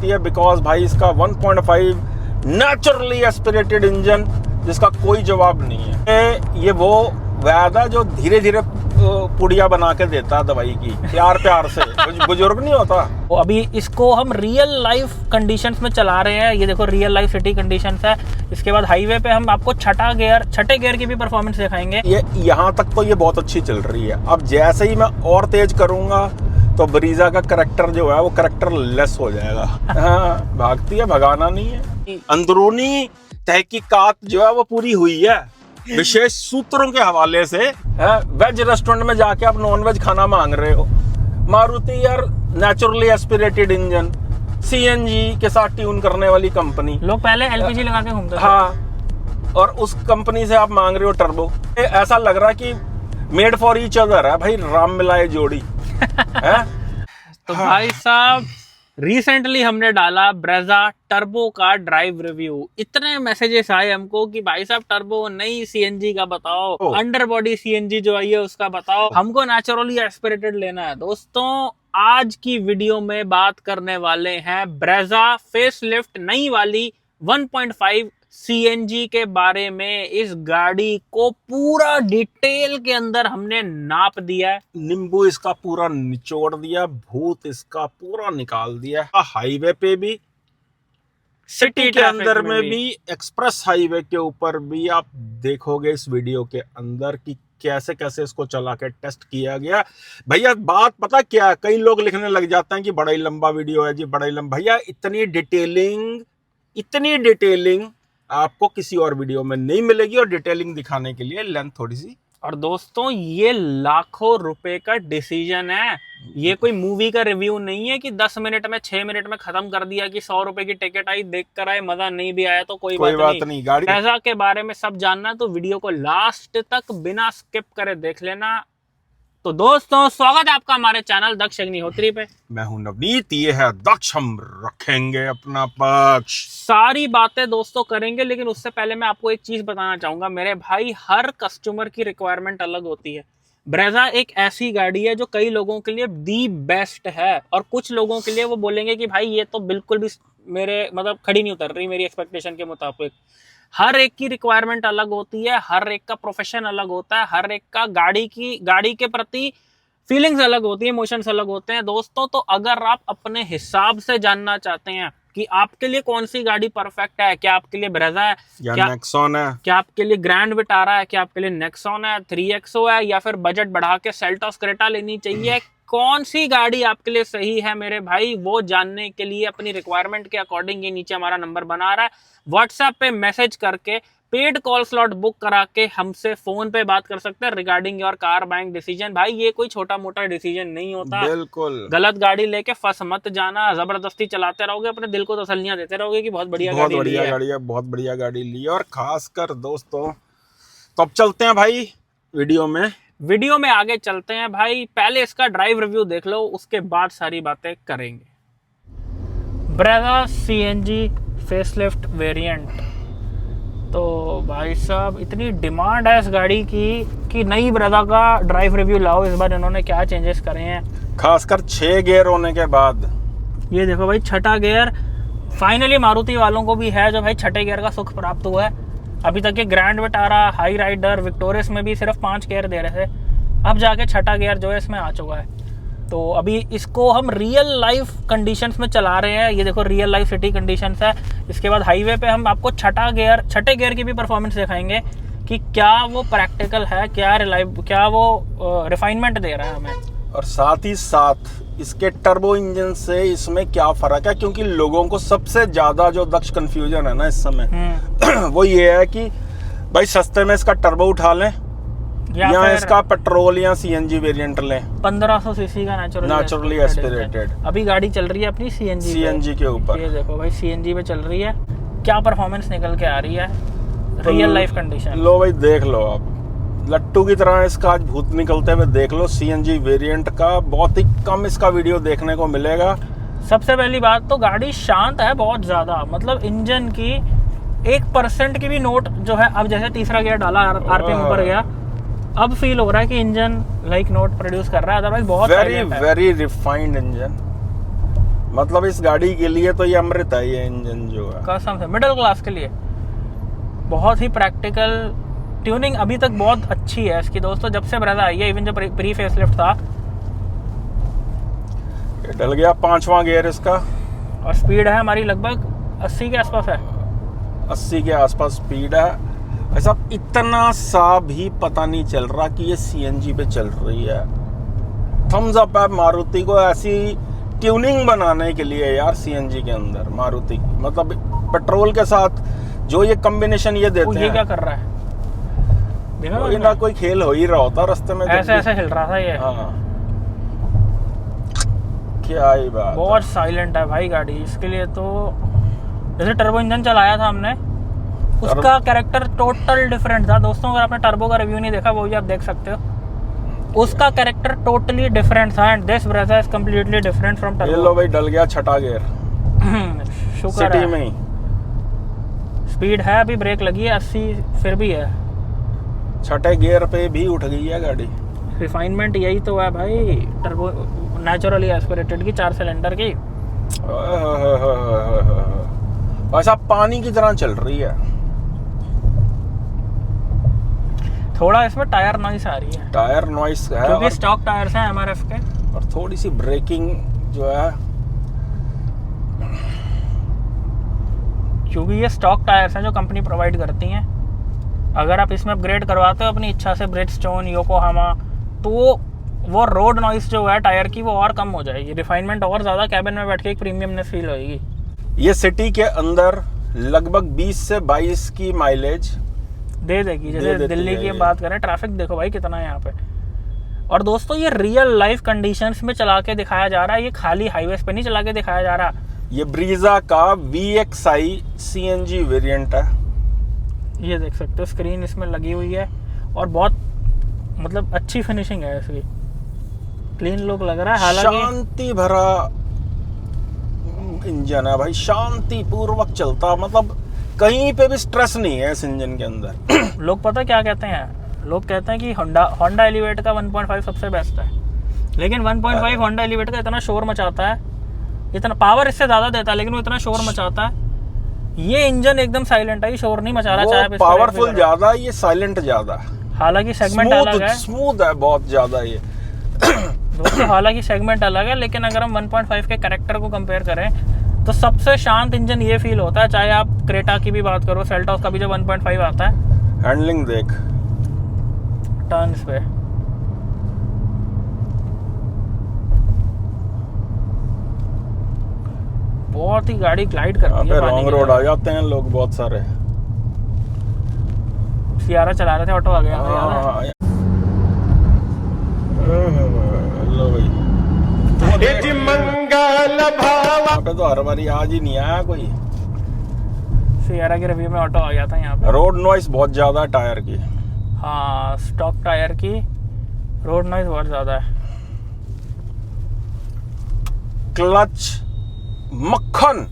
भागती है बिकॉज भाई इसका 1.5 नेचुरली एस्पिरेटेड इंजन जिसका कोई जवाब नहीं है। ये वो वादा जो धीरे धीरे पुड़िया बना के देता दवाई की प्यार प्यार से बुजुर्ग नहीं होता। तो अभी इसको हम रियल लाइफ कंडीशंस में चला रहे हैं। ये देखो रियल लाइफ सिटी कंडीशंस है। इसके बाद हाईवे पे हम आपको छठे गियर की भी परफॉर्मेंस दिखाएंगे। ये यहाँ तक तो ये बहुत अच्छी चल रही है। अब जैसे ही मैं और तेज करूंगा तो ब्रीजा का करैक्टर जो है वो करैक्टर लेस हो जाएगा। हाँ, भागती है, भगाना नहीं है। अंदरूनी तहकीकात जो है वो पूरी हुई है विशेष सूत्रों के हवाले से। वेज रेस्टोरेंट में जाके आप नॉन वेज खाना मांग रहे हो, मारुति यार नेचुरली एस्पिरेटेड इंजन सीएनजी के साथ ट्यून करने वाली कंपनी। लोग पहले एलपीजी लगा के घूमते थे। हाँ, और उस कंपनी से आप मांग रहे हो टर्बो। ऐसा लग रहा है कि मेड फॉर ईच अदर है भाई, राम मिलाए जोड़ी। तो भाई साहब रिसेंटली हमने डाला ब्रेजा टर्बो का ड्राइव रिव्यू। इतने मैसेजेस आए हमको कि भाई साहब टर्बो नई सीएनजी का बताओ, अंडर बॉडी सीएनजी जो आई है उसका बताओ, हमको नेचुरली एस्पिरेटेड लेना है। दोस्तों आज की वीडियो में बात करने वाले हैं ब्रेजा फेसलिफ्ट नई वाली 1.5 सीएनजी के बारे में। इस गाड़ी को पूरा डिटेल के अंदर हमने नाप दिया है। नींबू इसका पूरा निचोड़ दिया, भूत इसका पूरा निकाल दिया। हाईवे पे भी, सिटी के अंदर में भी, एक्सप्रेस हाईवे के ऊपर भी आप देखोगे इस वीडियो के अंदर कि कैसे कैसे इसको चला के टेस्ट किया गया। भैया बात पता क्या है, कई लोग लिखने लग जाते हैं कि बड़ा ही लंबा वीडियो है जी, बड़ा ही लंबा। भैया इतनी डिटेलिंग आपको किसी और वीडियो में नहीं मिलेगी, और डिटेलिंग दिखाने के लिए लेंथ थोड़ी सी। और दोस्तों ये लाखों रुपए का डिसीजन है। ये कोई मूवी का रिव्यू नहीं है कि 10 मिनट में 6 मिनट में खत्म कर दिया कि 100 रुपए की टिकट आई, देख कर आए, मजा नहीं भी आया तो कोई बात नहीं। गाड़ी ब्रेजा के बारे में सब जानना है तो वीडियो को लास्ट तक बिना स्किप करे देख लेना। तो दोस्तों स्वागत है आपका हमारे चैनल दक्ष अग्निहोत्री पे। मैं हूं नवनीत, ये है दक्ष, हम रखेंगे अपना पक्ष। सारी बातें दोस्तों करेंगे, लेकिन उससे पहले मैं आपको एक चीज बताना चाहूंगा मेरे भाई, हर कस्टमर की रिक्वायरमेंट अलग होती है। ब्रेजा एक ऐसी गाड़ी है जो कई लोगों के लिए दी बेस्ट है, और कुछ लोगों के लिए वो बोलेंगे कि भाई ये तो बिल्कुल भी मेरे मतलब खड़ी नहीं उतर रही मेरी एक्सपेक्टेशन के मुताबिक। हर एक की रिक्वायरमेंट अलग होती है, हर एक का प्रोफेशन अलग होता है, हर एक का गाड़ी के प्रति फीलिंग्स अलग होती है, इमोशंस अलग होते हैं दोस्तों। तो अगर आप अपने हिसाब से जानना चाहते हैं कि आपके लिए कौन सी गाड़ी परफेक्ट है, क्या आपके लिए ब्रेजा है, क्या नेक्सॉन है, क्या आपके लिए ग्रैंड विटारा है, क्या आपके लिए नेक्सॉन है, 3XO है, या फिर बजट बढ़ा के सेल्टॉस क्रेटा लेनी चाहिए, कौन सी गाड़ी आपके लिए सही है मेरे भाई, वो जानने के लिए अपनी रिक्वायरमेंट के अकॉर्डिंग ये नीचे हमारा नंबर बना रहा है, व्हाट्सएप पे मैसेज करके पेड कॉल स्लॉट बुक करा के हमसे फोन पे बात कर सकते हैं regarding your car buying decision. भाई ये कोई छोटा मोटा डिसीजन नहीं होता, बिल्कुल। गलत गाड़ी लेके फंस मत जाना, जबरदस्ती चलाते रहोगे, अपने दिल को तसल्लियां देते रहोगे कि बहुत बढ़िया गाड़ी है, बहुत बढ़िया गाड़ी ली है। और खासकर दोस्तों तो अब चलते हैं भाई वीडियो में आगे चलते हैं भाई। पहले इसका ड्राइव रिव्यू देख लो, उसके बाद सारी बातें करेंगे। Brezza CNG facelift variant. तो भाई साहब इतनी डिमांड है इस गाड़ी की कि नई ब्रेजा का ड्राइव रिव्यू लाओ। इस बार इन्होंने क्या चेंजेस करे हैं, खासकर 6 गियर होने के बाद। ये देखो भाई, छठा गियर फाइनली मारुति वालों को भी है जो भाई छठे गियर का सुख प्राप्त हुआ है। अभी तक ये Grand Vitara, Hyryder, Victoris में भी सिर्फ 5 गियर दे रहे थे, अब जाके छठा गियर जो है इसमें आ चुका है। तो अभी इसको हम रियल लाइफ कंडीशंस में चला रहे हैं। ये देखो रियल लाइफ सिटी कंडीशंस है। इसके बाद हाईवे पे हम आपको छठे गियर की भी परफॉर्मेंस दिखाएंगे कि क्या वो प्रैक्टिकल है, क्या वो रिफाइनमेंट दे रहा है हमें, और साथ ही साथ इसके टर्बो इंजन से इसमें क्या फर्क है। क्योंकि लोगों को सबसे ज्यादा जो दक्ष कंफ्यूजन है ना इस समय वो ये है कि भाई सस्ते में इसका टर्बो उठा लें या इसका पेट्रोल या सीएनजी वेरिएंट लें। 1500 सीसी का नेचुरली एस्पिरेटेड अभी गाड़ी चल रही है अपनी सीएनजी के ऊपर। ये देखो भाई सीएनजी पे चल रही है, क्या परफॉर्मेंस निकल के आ रही है रियल लाइफ कंडीशन। लो भाई देख लो, आप लट्टू की तरह इसका आज भूत निकलते हुए देख लो। सीएनजी वेरिएंट का बहुत ही कम इसका वीडियो देखने को मिलेगा। सबसे पहली बात तो गाड़ी शांत है बहुत ज्यादा, मतलब इंजन की 1% की भी नोट जो है, अब जैसे तीसरा गियर डाला आरपीएम ऊपर गया, अब फील हो रहा है कि इंजन लाइक नोट प्रोड्यूस कर रहा है। अदरवाइज बहुत वेरी रिफाइंड इंजन। मतलब इस गाड़ी के लिए तो ये अमृत है, ये इंजन जो है कसम से मिडिल क्लास के लिए बहुत ही प्रैक्टिकल। ट्यूनिंग अभी तक बहुत अच्छी है इसकी दोस्तों, जब से ब्रेजा आई है, इवन जब प्री फेसलिफ्ट था। ये डल गया 5वां गियर इसका, और स्पीड है हमारी लगभग 80 के आसपास है। 80 के आसपास स्पीड है। ऐसा इतना सा भी पता नहीं चल रहा कि ये सीएनजी पे चल रही है। थम्स अप है मारुति को ऐसी ट्यूनिंग बनाने के लिए यार, सीएनजी के अंदर मारुति मतलब पेट्रोल के साथ जो ये कॉम्बिनेशन ये देते ये हैं। क्या कर रहा है देखा कोई ना कोई खेल हो ही रहा होता रास्ते में, ऐसे ऐसे हिल रहा था ये। हाँ क्या ही बात बहुत साइलेंट है भाई गाड़ी, इसके लिए तो जैसे टर्बो इंजन चलाया था हमने, उसका कैरेक्टर टोटल डिफरेंट था दोस्तों। अगर आपने टर्बो का रिव्यू नहीं देखा वो भी आप देख सकते हो, उसका कैरेक्टर टोटली डिफरेंट था। And this Brezza is completely different from turbo. ये लो भाई डल गया 6ठा गियर शुक्र सिटी है। में ही। स्पीड है, अभी ब्रेक लगी है 80 फिर भी है। 6ठे गियर पे भी उठ गई है गाड़ी। रिफाइनमेंट यही तो है भाई टर्बो नेचुरली एस्पिरेटेड की 4 सिलेंडर की। ऐसा पानी की तरह चल रही है। थोड़ा इसमें टायर नॉइस आ रही है, टायर नॉइस है क्योंकि स्टॉक टायर्स हैं एमआरएफ के, और थोड़ी सी ब्रेकिंग जो है, क्योंकि ये स्टॉक टायर्स हैं जो कंपनी प्रोवाइड करती हैं। अगर आप इसमें अपग्रेड करवाते हो अपनी इच्छा से ब्रिजस्टोन, योकोहामा, तो वो रोड नॉइस जो है टायर की वो और कम हो जाएगी, रिफाइनमेंट और ज़्यादा, कैबिन में बैठ के एक प्रीमियमनेस फील होएगी। ये सिटी के अंदर लगभग 20 से 22 की माइलेज दे देगी। दे जैसे देती दिल्ली है की ये। बात करें, ट्रैफिक देखो भाई कितना है यहाँ पे। और दोस्तों ये रियल लाइफ कंडीशंस में चला के दिखाया जा रहा है, ये खाली हाईवेज पे नहीं चला के दिखाया जा रहा। ये ब्रीजा का VXI CNG वेरिएंट है। ये देख सकते हो स्क्रीन इसमें लगी हुई है, और बहुत मतलब अच्छी फिनिशिंग है इसकी, क्लीन लुक लग रहा है। हालांकि शांति भरा इंजन है भाई, शांति पूर्वक चलता, मतलब कहीं पे भी स्ट्रेस नहीं है इस इंजन के अंदर। लोग पता क्या कहते हैं, लोग कहते हैं कि होंडा एलिवेट का 1.5 सबसे बेस्ट है, लेकिन 1.5 होंडा एलिवेट का इतना शोर मचाता है, इतना पावर इससे ज़्यादा देता है, लेकिन वो इतना शोर मचाता है। ये इंजन एकदम साइलेंट है, ये शोर नहीं मचा रहा, चाहे आप इस पर पावरफुल करो। ज्यादा है, ये साइलेंट ज्यादा है। हालांकि सेगमेंट अलग है स्मूथ है बहुत ज्यादा ये। दोस्तों, हालांकि सेगमेंट अलग है, लेकिन अगर हम 1.5 के कैरेक्टर को कंपेयर करें तो सबसे शांत इंजन ये फील होता है। चाहे आप क्रेटा की भी बात करो, सेल्टॉस का भी जो 1.5 आता है, हैंडलिंग देख, टर्न्स पे बहुत ही गाड़ी ग्लाइड करती है। रॉन्ग रोड आ जाते हैं लोग बहुत सारे। सियारा चला रहे थे, ऑटो आ गया था, याद है? लो भाई, मंगल भावा पे तो हर बारी आज ही नहीं आया कोई। सियारा के रिव्यू में ऑटो आ गया था यहाँ पे। रोड नॉइस बहुत ज्यादा है टायर की। हाँ, स्टॉक टायर की रोड नॉइज बहुत ज़्यादा है। क्लच मक्खन,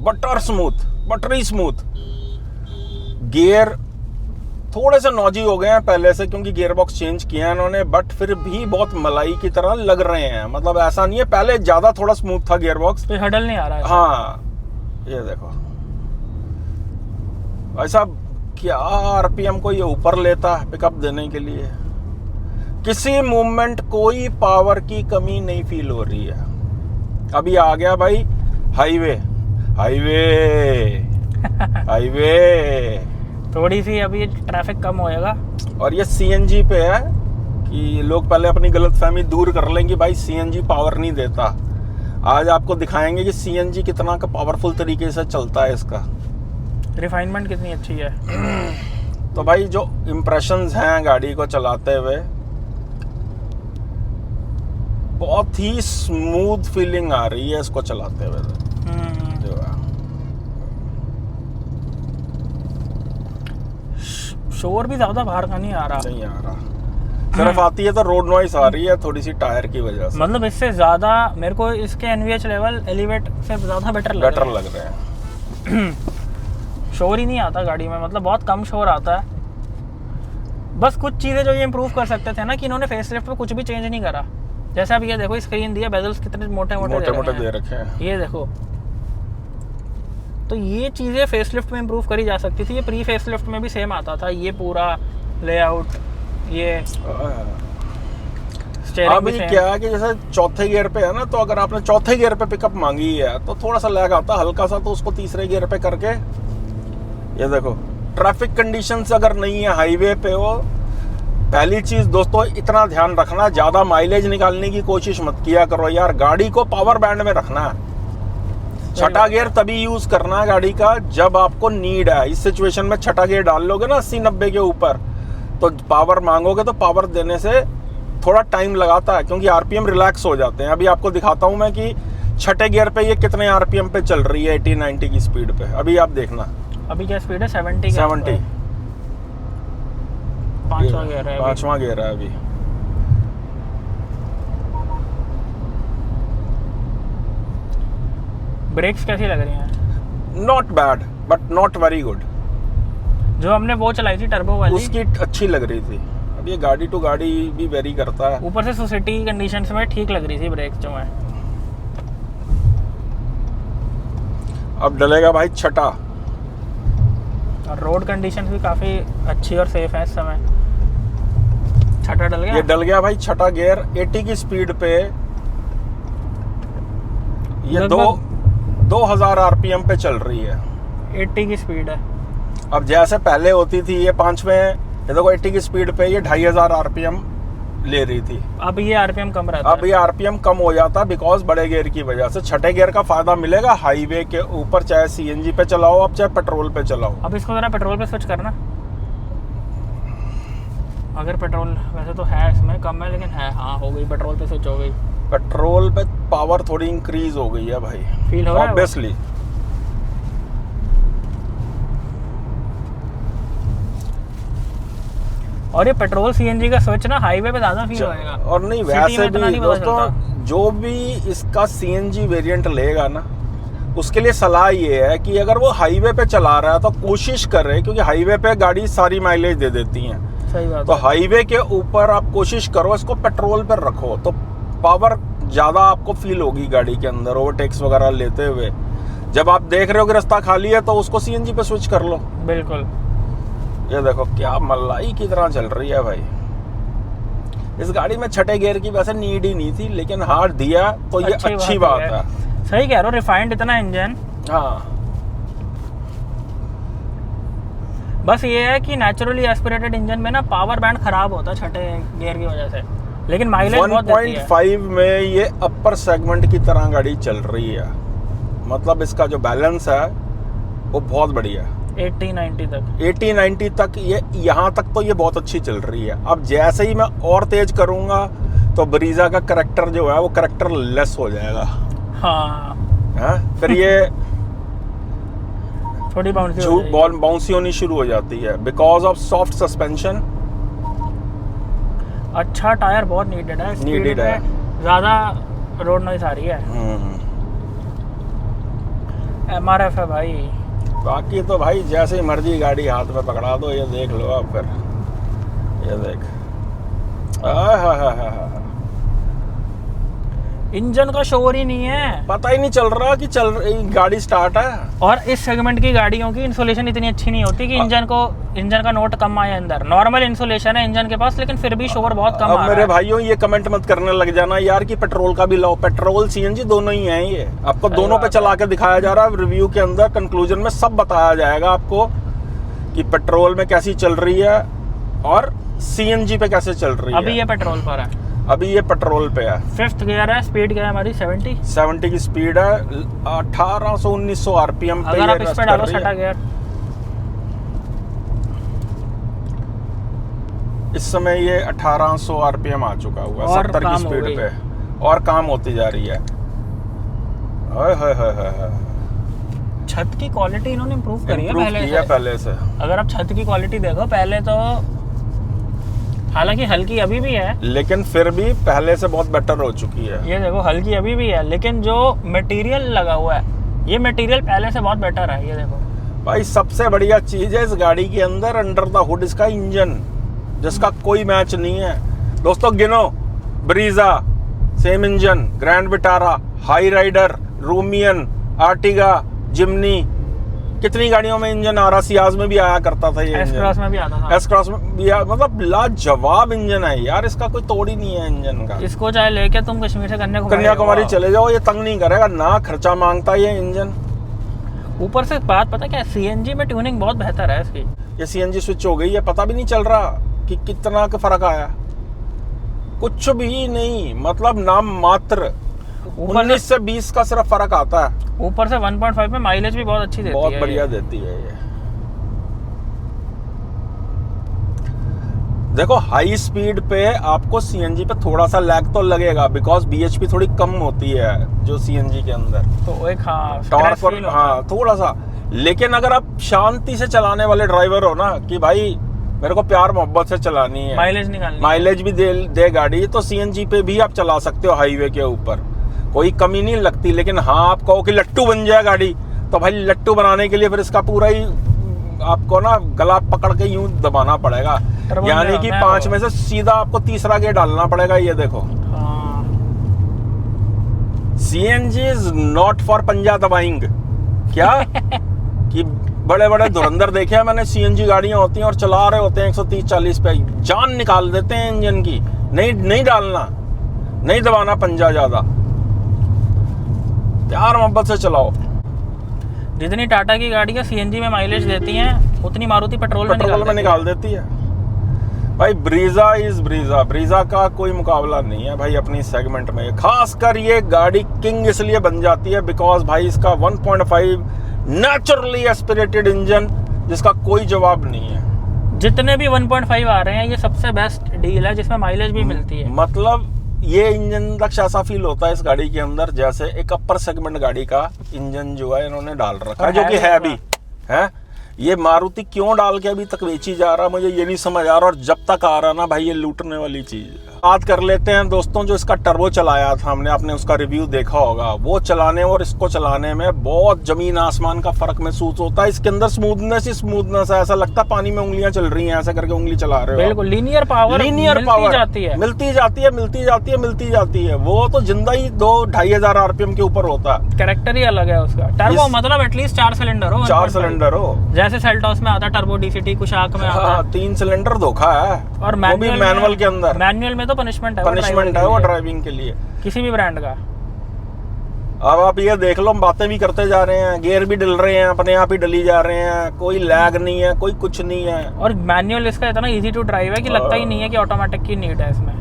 butter smooth, buttery smooth. Gear थोड़े से नॉजी हो गए हैं पहले से, क्योंकि गियर बॉक्स चेंज किया है इन्होंने, बट फिर भी बहुत मलाई की तरह लग रहे हैं। मतलब ऐसा नहीं है, पहले ज्यादा थोड़ा स्मूथ था गियर बॉक्स, तो हडल नहीं आ रहा है। हाँ ये देखो ऐसा क्या आरपीएम को ये ऊपर लेता है पिकअप देने के लिए। किसी मूवमेंट कोई पावर की कमी नहीं फील हो रही है। अभी आ गया भाई हाईवे, हाईवे हाईवे। थोड़ी सी अभी ट्रैफिक कम होएगा। और ये सीएनजी पे है कि लोग पहले अपनी गलतफहमी दूर कर लेंगे, भाई सीएनजी पावर नहीं देता। आज आपको दिखाएंगे कि सीएनजी कितना का पावरफुल तरीके से चलता है इसका। रिफाइनमेंट कितनी अच्छी है। तो भाई जो इम्प्रेशंस हैं गाड़ी को चलाते हुए, बहुत ही स्मूथ फीलिंग आ रही है इसको चलाते हुए जो है। शोर भी ज्यादा बाहर का नहीं आ रहा, नहीं आ रहा, सिर्फ आती है तो रोड नॉइस आ रही है थोड़ी सी टायर की वजह से। मतलब इससे ज्यादा मेरे को इसके एनवीएच लेवल एलिवेट से ज्यादा बेटर लग रहे हैं। शोर ही नहीं आता गाड़ी में, मतलब बहुत कम शोर आता है। बस कुछ चीज़ें जो ये इम्प्रूव कर सकते थे ना, कि इन्होंने फेसलिफ्ट पे कुछ भी चेंज नहीं करा। जैसे अब ये देखो स्क्रीन दिया, बेजल्स कितने मोटे मोटे दे रखे हैं। ये देखो, तो ये चीज़ें फेसलिफ्ट में इम्प्रूव करी जा सकती थी। ये प्री फेसलिफ्ट में भी सेम आता था, ये पूरा लेआउट, ये अभी क्या है कि जैसे चौथे गियर पे है ना, तो अगर आपने चौथे गियर पे पिकअप मांगी है तो थोड़ा सा लैग आता हल्का सा, तो उसको तीसरे गियर पे करके, ये देखो ट्रैफिक कंडीशंस अगर नहीं है हाईवे पे हो, पहली चीज दोस्तों इतना ध्यान रखना, ज्यादा माइलेज निकालने की कोशिश मत किया करो यार, गाड़ी को पावर बैंड में रखना है। छठा गियर तभी यूज करना है गाड़ी का जब आपको नीड है। इस सिचुएशन में छठा गियर डाल लोगे ना 80-90 के ऊपर, तो पावर मांगोगे तो पावर देने से थोड़ा टाइम लगाता है, क्योंकि आरपीएम रिलैक्स हो जाते हैं। अभी आपको दिखाता हूं मैं कि छठे गियर पे ये कितने आरपीएम पे चल रही है 80-90 की स्पीड पे। अभी आप देखना, अभी क्या स्पीड है? 70 पांचवा गियर है, पांचवा गियर है अभी। ब्रेक्स कैसी लग रही हैं? Not bad but not very good. जो हमने वो चलाई थी टर्बो वाली, उसकी अच्छी लग रही थी। अब ये गाड़ी टू गाड़ी भी वेरी करता है। ऊपर से सोसाइटी कंडीशंस में ठीक लग रही थी ब्रेक्स जो है। अब डलेगा भाई छठा, और रोड कंडीशंस भी काफी अच्छी और सेफ है इस समय। छठा डल गया, ये डल गया भाई छठा गियर 80 की स्पीड पे। ये 2000 आरपीएम पे चल रही है, 80 की स्पीड है। अब जैसे पहले होती थी ये 5 में, ये देखो 80 की स्पीड पे ये 2500 आरपीएम ले रही थी। अब ये आरपीएम कम रहता है। अब ये आरपीएम कम हो जाता है बिकॉज बड़े गियर की वजह से। छठे गियर का फायदा मिलेगा हाईवे के ऊपर, चाहे सीएनजी पे चलाओ आप, चाहे पेट्रोल पे चलाओ। अब इसको जरा पेट्रोल पे स्विच करना। अगर पेट्रोल वैसे तो है इसमें कम है, लेकिन है, हाँ हो गई, पेट्रोल पे स्विच हो गई। पेट्रोल पे पावर थोड़ी इंक्रीज हो गई है भाई, फील हो रहा है ऑब्वियसली। और ये पेट्रोल सीएनजी का स्विच ना हाईवे पे ज्यादा फील होएगा। और नहीं वैसे भी दोस्तों, जो भी इसका सीएनजी वेरिएंट लेगा ना, उसके लिए सलाह ये है कि अगर वो हाईवे पे चला रहा है तो कोशिश करे, क्योंकि हाईवे पे गाड़ी सारी माइलेज दे देती है। सही बात तो है। हाईवे के ऊपर आप कोशिश करो इसको पेट्रोल पर रखो, तो पावर ज्यादा आपको फील होगी गाड़ी के अंदर ओवरटेक्स वगैरह लेते हुए। जब आप देख रहे हो कि रास्ता खाली है तो उसको सीएनजी पे स्विच कर लो। बिल्कुल। ये देखो क्या मलाई की तरह चल रही है भाई। इस गाड़ी में छठे गियर की वैसे नीड ही नहीं थी, लेकिन हार दिया तो ये अच्छी बात है। सही कह रहे हो, रिफाइंड इतना इंजन। हाँ, बस ये है कि नेचुरली एस्पिरेटेड इंजन में ना पावर बैंड खराब होता है छठे गियर की वजह से, लेकिन माइलेज बहुत देती है। 1.5 में ये अपर सेगमेंट की तरह गाड़ी चल रही है, मतलब इसका जो बैलेंस है वो बहुत बढ़िया है। 80-90 तक ये, यहाँ तक तो ये बहुत अच्छी चल रही है। अब जैसे ही मैं और तेज करूंगा तो ब्रीजा का करैक्टर जो है वो करैक्टर लेस हो जाएगा। हाँ, फिर ये थोड़ी बाउंसी होनी शुरू हो जाती है बिकॉज ऑफ सॉफ्ट सस्पेंशन। अच्छा टायर बहुत नीडेड है, नीडेड है, ज्यादा रोड नॉइज आ रही है। एमआरएफ है भाई। बाकी तो भाई जैसे मर्जी गाड़ी हाथ में पकड़ा दो, ये देख लो आप। फिर ये देख, इंजन का शोर ही नहीं है, पता ही नहीं चल रहा कि गाड़ी स्टार्ट है। और इस सेगमेंट की गाड़ियों की इंसुलेशन इतनी अच्छी नहीं होती कि इंजन का नोट कम आए अंदर। नॉर्मल इंसुलेशन है इंजन के पास, लेकिन फिर भी शोर बहुत कम आ रहा है। मेरे भाइयों ये कमेंट मत करने लग जाना यार कि पेट्रोल का भी लो। पेट्रोल सीएनजी दोनों ही है, ये आपको दोनों पे चला के दिखाया जा रहा है। रिव्यू के अंदर कंक्लूजन में सब बताया जाएगा आपको कि पेट्रोल में कैसी चल रही है और सीएनजी पे कैसे चल रही है। अभी ये पेट्रोल पर है, अभी ये पेट्रोल पे है। 5th गियर है, स्पीड क्या है हमारी 70 की स्पीड है, 1800-1900 आरपीएम पे। अगर आप इस पे डालो छठा गियर, इस समय ये 1800 आरपीएम आ चुका हुआ है 70 की स्पीड पे, और काम होती जा रही है। छत की क्वालिटी इन्होंने इम्प्रूव करी है पहले से। अगर आप छत की क्वालिटी देखो, पहले तो हालांकि हल्की अभी भी है, लेकिन फिर भी पहले से बहुत बेटर हो चुकी है। ये देखो हल्की अभी भी है, लेकिन जो मटेरियल लगा हुआ है, ये मटेरियल पहले से बहुत बेटर है। ये देखो भाई, सबसे बढ़िया चीज है इस गाड़ी के अंदर अंडर द हुड इसका इंजन, जिसका कोई मैच नहीं है। दोस्तों गिनो, Brezza same engine, Grand Vitara, Hyryder, Rumion, Ertiga, Jimny, कितनी गाड़ियों में इंजन आ रहा। सियाज में भी आया करता था ये, एस क्रॉस में भी आता था, एस क्रॉस में भी मतलब लाजवाब इंजन है यार, इसका कोई तोड़ ही नहीं है इंजन का। इसको चाहे लेके तुम कश्मीर से कन्याकुमारी चले जाओ, ये तंग नहीं करेगा, ना खर्चा मांगता ये इंजन। ऊपर से बात पता क्या, सीएनजी में ट्यूनिंग बहुत बेहतर है इसकी। ये सीएनजी स्विच हो गई है, पता भी नहीं चल रहा कि कितना का फर्क आया, कुछ भी नहीं, मतलब नाम मात्र। 19 से 20 का सिर्फ फर्क आता है। ऊपर से 1.5 में माइलेज भी बहुत अच्छी देती है, बहुत बढ़िया देती है ये। देखो हाई स्पीड पे आपको सीएनजी पे थोड़ा सा लैग तो लगेगा, बिकॉज बीएचपी थोड़ी कम होती है जो सीएनजी के अंदर, तो एक टॉर्क पर हाँ थोड़ा सा। लेकिन अगर आप शांति से चलाने वाले ड्राइवर हो ना, कि भाई मेरे को प्यार मोहब्बत से चलानी है, माइलेज निकालनी, माइलेज भी दे गाड़ी, तो सीएनजी पे भी आप चला सकते हो हाईवे के ऊपर, कोई कमी नहीं लगती। लेकिन हाँ आप कहो कि लट्टू बन जाए गाड़ी, तो भाई लट्टू बनाने के लिए फिर इसका पूरा ही आपको ना गला पकड़ के यूं दबाना पड़ेगा, यानी कि 5 में से सीधा आपको तीसरा गियर डालना पड़ेगा। ये देखो सीएनजी इज नॉट फॉर पंजा दबाइंग। क्या कि बड़े बड़े धुरंधर देखे हैं मैंने, सीएनजी गाड़ियां होती हैं और चला रहे होते हैं 130-140 पे, जान निकाल देते हैं इंजन की। नहीं डालना, नहीं दबाना पंजा ज्यादा, प्यार मोहब्बत से चलाओ। जितनी टाटा की गाड़ियां सीएनजी में माइलेज देती हैं, उतनी मारुति पेट्रोल में निकाल देती है। भाई ब्रीजा इज ब्रीजा का कोई मुकाबला नहीं है भाई अपनी सेगमेंट में। खासकर ये गाड़ी किंग इसलिए बन जाती है बिकॉज भाई इसका 1.5 नेचुरली एस्पिरेटेड इंजन, जिसका कोई जवाब नहीं है। जितने भी 1.5 आ रहे हैं, ये सबसे बेस्ट डील है जिसमें माइलेज भी मिलती है। मतलब ये इंजन दक्ष ऐसा फील होता है इस गाड़ी के अंदर जैसे एक अपर सेगमेंट गाड़ी का इंजन जो है इन्होंने डाल रखा है, जो कि है भी है। ये मारुति क्यों डाल के अभी तक बेची जा रहा मुझे ये नहीं समझ आ रहा, और जब तक आ रहा ना भाई ये लूटने वाली चीज है। बात कर लेते हैं दोस्तों, जो इसका टर्बो चलाया था हमने, आपने उसका रिव्यू देखा होगा, वो चलाने और इसको चलाने में बहुत जमीन आसमान का फर्क महसूस होता है। इसके अंदर स्मूथनेस ही स्मूथनेस है, ऐसा लगता है पानी में उंगलियां चल रही हैं, ऐसा करके उंगली चला रहे हो। बिल्कुल लीनियर पावर मिलती जाती है। वो तो जिंदा ही 2-2.5 हजार आरपीएम के ऊपर होता है। कैरेक्टर ही अलग है उसका। टर्बो मतलब एटलीस्ट 4 सिलेंडर हो, 4 सिलेंडर हो, जैसे सेल्टॉस में आता टर्बो डीसीटी, कुशाक में आता है 3 सिलेंडर धोखा है, और मैनुअल के अंदर। मैनुअल में तो पनिशमेंट है वो ड्राइविंग के लिए किसी भी ब्रांड का। अब आप ये देख लो, हम बातें भी करते जा रहे हैं, गियर भी डल रहे हैं, अपने आप ही डली जा रहे हैं, कोई लैग नहीं है, कोई कुछ नहीं है। और मैनुअल इसका इतना इजी टू ड्राइव है कि लगता ही नहीं है कि ऑटोमेटिक की नीड है इसमें।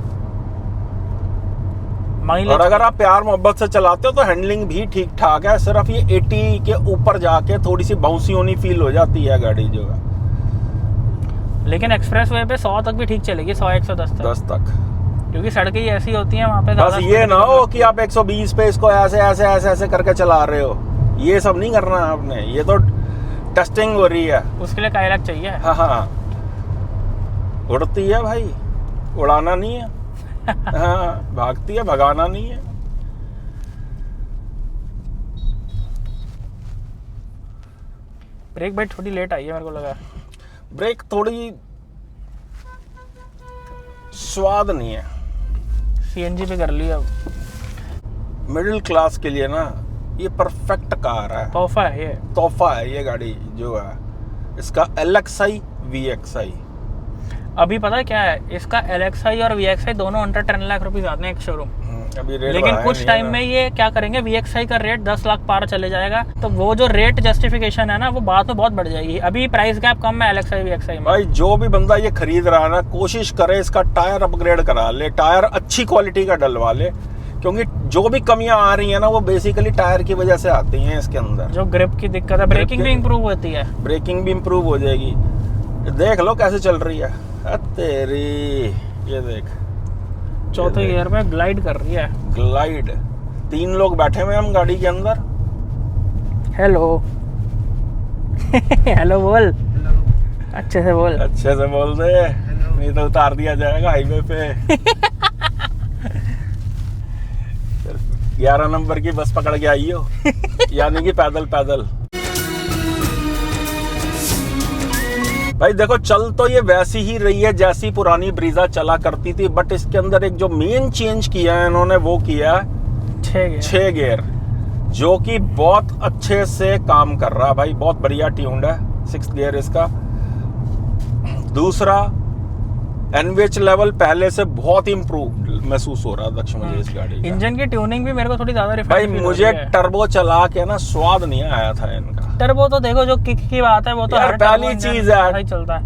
और अगर आप प्यार मोहब्बत से चलाते हो तो हैंडलिंग भी ठीक ठाक है, सिर्फ ये 80 के ऊपर जाके थोड़ी सी बाउंसी होनी फील हो जाती है गाड़ी जो है। लेकिन एक्सप्रेस वे पे 100 तक भी ठीक चलेगी, 100-110 तक, क्योंकि सड़कें ही ऐसी होती हैं वहाँ पे। बस ये ना हो कि आप 120 पे इसको ऐसे करके चला रहे हो, ये सब नहीं करना है आपने। ये तो टेस्टिंग हो रही है, उसके लिए कायरक चाहिए। हाँ उड़ती है भाई, उड़ाना नहीं है। हाँ भागती है, भगाना नहीं है। ब्रेक भाई थोड़ी लेट आई है, मेरे को लगा ब्रेक थोड़ी स्वाद नहीं है। सीएनजी पे कर लिया। मिडिल क्लास के लिए ना ये परफेक्ट कार है, तोहफा है ये गाड़ी जो है। इसका LXi VXi अभी पता है क्या है, इसका LXi और VXi दोनों अंडर 10 लाख रुपीज आते हैं एक शोरूम। अभी रेट लेकिन कुछ टाइम में ये क्या करेंगे, VXi का रेट 10 लाख पार चले जाएगा, तो वो जो रेट जस्टिफिकेशन है ना वो बाद में बहुत बढ़ जाएगी। अभी प्राइस गैप कम है LXi VXi में। भाई जो भी बंदा ये खरीद रहा है ना, कोशिश करे इसका टायर अपग्रेड करा ले, टायर अच्छी क्वालिटी का डलवा ले, क्योंकि जो भी कमियां आ रही है ना वो बेसिकली टायर की वजह से आती हैं इसके अंदर। जो ग्रिप की दिक्कत है, ब्रेकिंग भी इम्प्रूव होती है, ब्रेकिंग भी इम्प्रूव हो जाएगी। देख लो कैसे चल रही है तेरी, ये देख चौथे गियर में ग्लाइड कर रही है। ग्लाइड 3 लोग बैठे हुए हम गाड़ी के अंदर। हेलो हेलो बोल, अच्छे से बोल दे, नहीं तो उतार दिया जाएगा हाईवे पे। 11 नंबर की बस पकड़ के आई हो, यानी कि पैदल। भाई देखो चल तो ये वैसी ही रही है जैसी पुरानी ब्रीजा चला करती थी, बट इसके अंदर एक जो मेन चेंज किया है इन्होंने वो किया है 6 गियर, जो कि बहुत अच्छे से काम कर रहा है भाई, बहुत बढ़िया ट्यून्ड है 6th गियर इसका। दूसरा एनवीएच लेवल पहले से बहुत इम्प्रूव महसूस हो रहा है दक्ष मुझे इस गाड़ी का। इंजन की ट्यूनिंग भी मेरे को थोड़ी ज्यादा भाई मुझे टर्बो चला के ना स्वाद नहीं आया था इनका। टर्बो तो देखो जो किक की बात है वो तो यार पहली चीज है चलता है।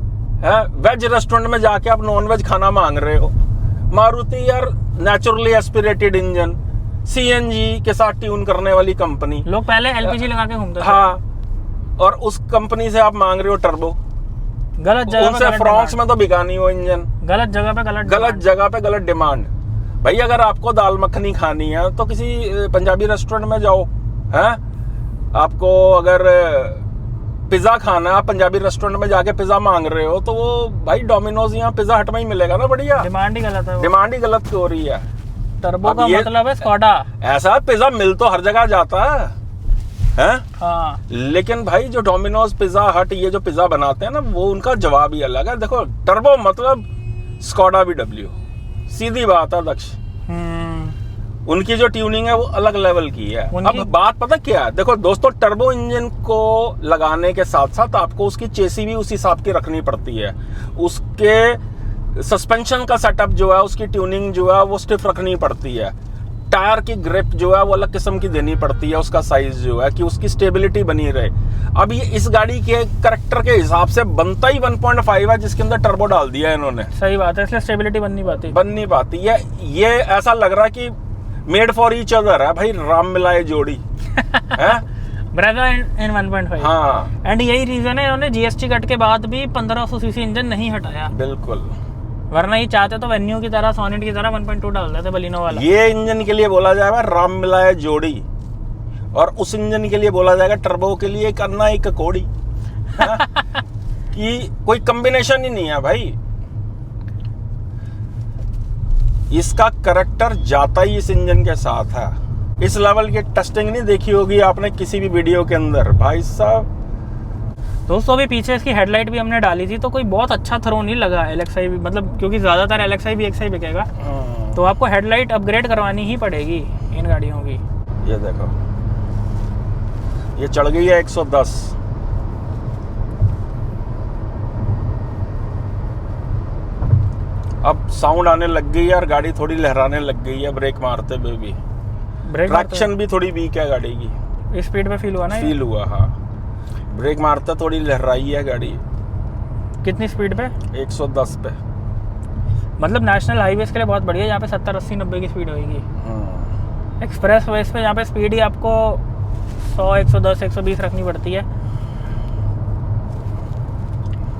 वेज रेस्टोरेंट में जाके आप नॉन वेज खाना मांग रहे हो, मारुति यार नेचुरली एस्पिरेटेड इंजन सीएनजी के साथ ट्यून करने वाली कंपनी, लोग पहले एलपीजी लगा के घूमते थे। हाँ, और उस कंपनी से आप मांग रहे हो टर्बो, गलत जगह उनसे फ्रांस में तो बिका नहीं वो इंजन, गलत जगह पे गलत डिमांड। भाई अगर आपको दाल मखनी खानी है तो किसी पंजाबी रेस्टोरेंट में जाओ, हैं? आपको अगर पिज्जा खाना है, आप पंजाबी रेस्टोरेंट में जाके पिज्जा मांग रहे हो तो वो भाई डोमिनोज या पिज्जा हट में ही मिलेगा ना, बढ़िया। डिमांड ही गलत है, डिमांड ही गलत हो रही है। टर्बो का मतलब है स्कोडा। ऐसा पिज्जा मिल तो हर जगह जाता है हैं? हाँ। लेकिन भाई जो डोमिनोज पिज्जा हट ये जो पिज्जा बनाते हैं ना वो उनका जवाब ही अलग है। देखो टर्बो मतलब स्कोडा BW, सीधी बात है दक्ष। उनकी जो ट्यूनिंग है वो अलग लेवल की है। अब बात पता क्या है, देखो दोस्तों टर्बो इंजन को लगाने के साथ साथ आपको उसकी चेसी भी उस हिसाब की रखनी पड़ती है, उसके सस्पेंशन का सेटअप जो है, उसकी ट्यूनिंग जो है वो स्टिफ रखनी पड़ती है, टायर की ग्रिप जो है वो अलग किस्म की देनी पड़ती है, उसका साइज जो है कि उसकी स्टेबिलिटी बनी रहे। अब ये इस गाड़ी के कैरेक्टर के हिसाब से बनता ही 1.5 है जिसके अंदर टर्बो डाल दिया है इन्होंने। सही बात है, इसलिए स्टेबिलिटी बन नहीं पाती है। ये ऐसा लग रहा है कि मेड फॉर ईच अदर है भाई, राम मिलाए जोड़ी है ब्रेजा इन 1.5। हाँ, एंड यही रीजन है इन्होंने जीएसटी कट के बाद भी 1500 सीसी इंजन नहीं हटाया। बिल्कुल, वरना ये चाहते तो वेन्यू की तरह, सोनेट की तरह 1.2 डाल देते बलिनो वाला। ये इंजन के लिए बोला जाएगा राम मिलाए जोड़ी, और उस इंजन के लिए बोला जाएगा टर्बो के लिए करना एक कौड़ी कि कोई कॉम्बिनेशन ही नहीं है भाई। इसका करैक्टर जाता ही इस इंजन के साथ है। इस लेवल की टेस्टिंग नहीं देखी होगी आपने किसी भी वीडियो के अंदर भाई साहब। दोस्तों अभी पीछे इसकी हेडलाइट भी हमने डाली थी तो कोई बहुत अच्छा थ्रो नहीं लगा LXi भी, मतलब क्योंकि ज्यादातर LXi भी XI बिकेगा तो आपको हेडलाइट अपग्रेड करवानी ही पड़ेगी इन गाड़ियों की। ये देखो ये चढ़ गई है 110। अब साउंड आने लग गई है और गाड़ी थोड़ी लहराने लग गई है ब्रेक मारते हुए भी। ट्रैक्शन भी थोड़ी वीक है गाड़ी की। स्पीड पे फील हुआ ना? फील हुआ, हाँ। ब्रेक मारता थोड़ी लहराई है गाड़ी। कितनी स्पीड पे? 110 पे। मतलब नेशनल हाईवेज के लिए बहुत बढ़िया, यहाँ पे 70, 80, 90 की स्पीड होगी। एक्सप्रेस वेज पे यहाँ पे स्पीड ही आपको 100, 110, 120 रखनी पड़ती है।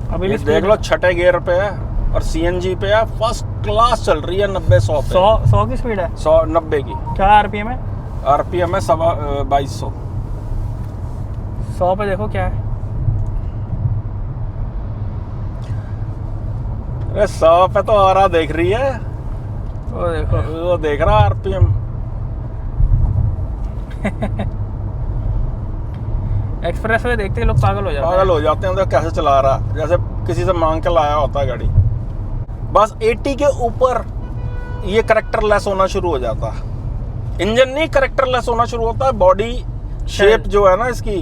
अभी भी देख लो छठे गियर पे है और सीएनजी पे है, फर्स्ट क्लास चल रही है 90-100 पे। 100 की स्पीड है? 190 की। क्या आरपीएम है? आरपीएम है 2200। 100 पे देखो क्या है। अरे 100 पे तो आ रहा देख रही है, वो देखो वो देख रहा आरपीएम। एक्सप्रेस वे देखते ही लोग पागल हो जाते हैं। तो कैसे चला रहा, जैसे किसी से मांग के लाया होता है गाड़ी। बस 80 के ऊपर ये कैरेक्टर लेस होना शुरू हो जाता है। इंजन नहीं कैरेक्टर लेस होना शुरू होता है, बॉडी शेप जो है ना इसकी।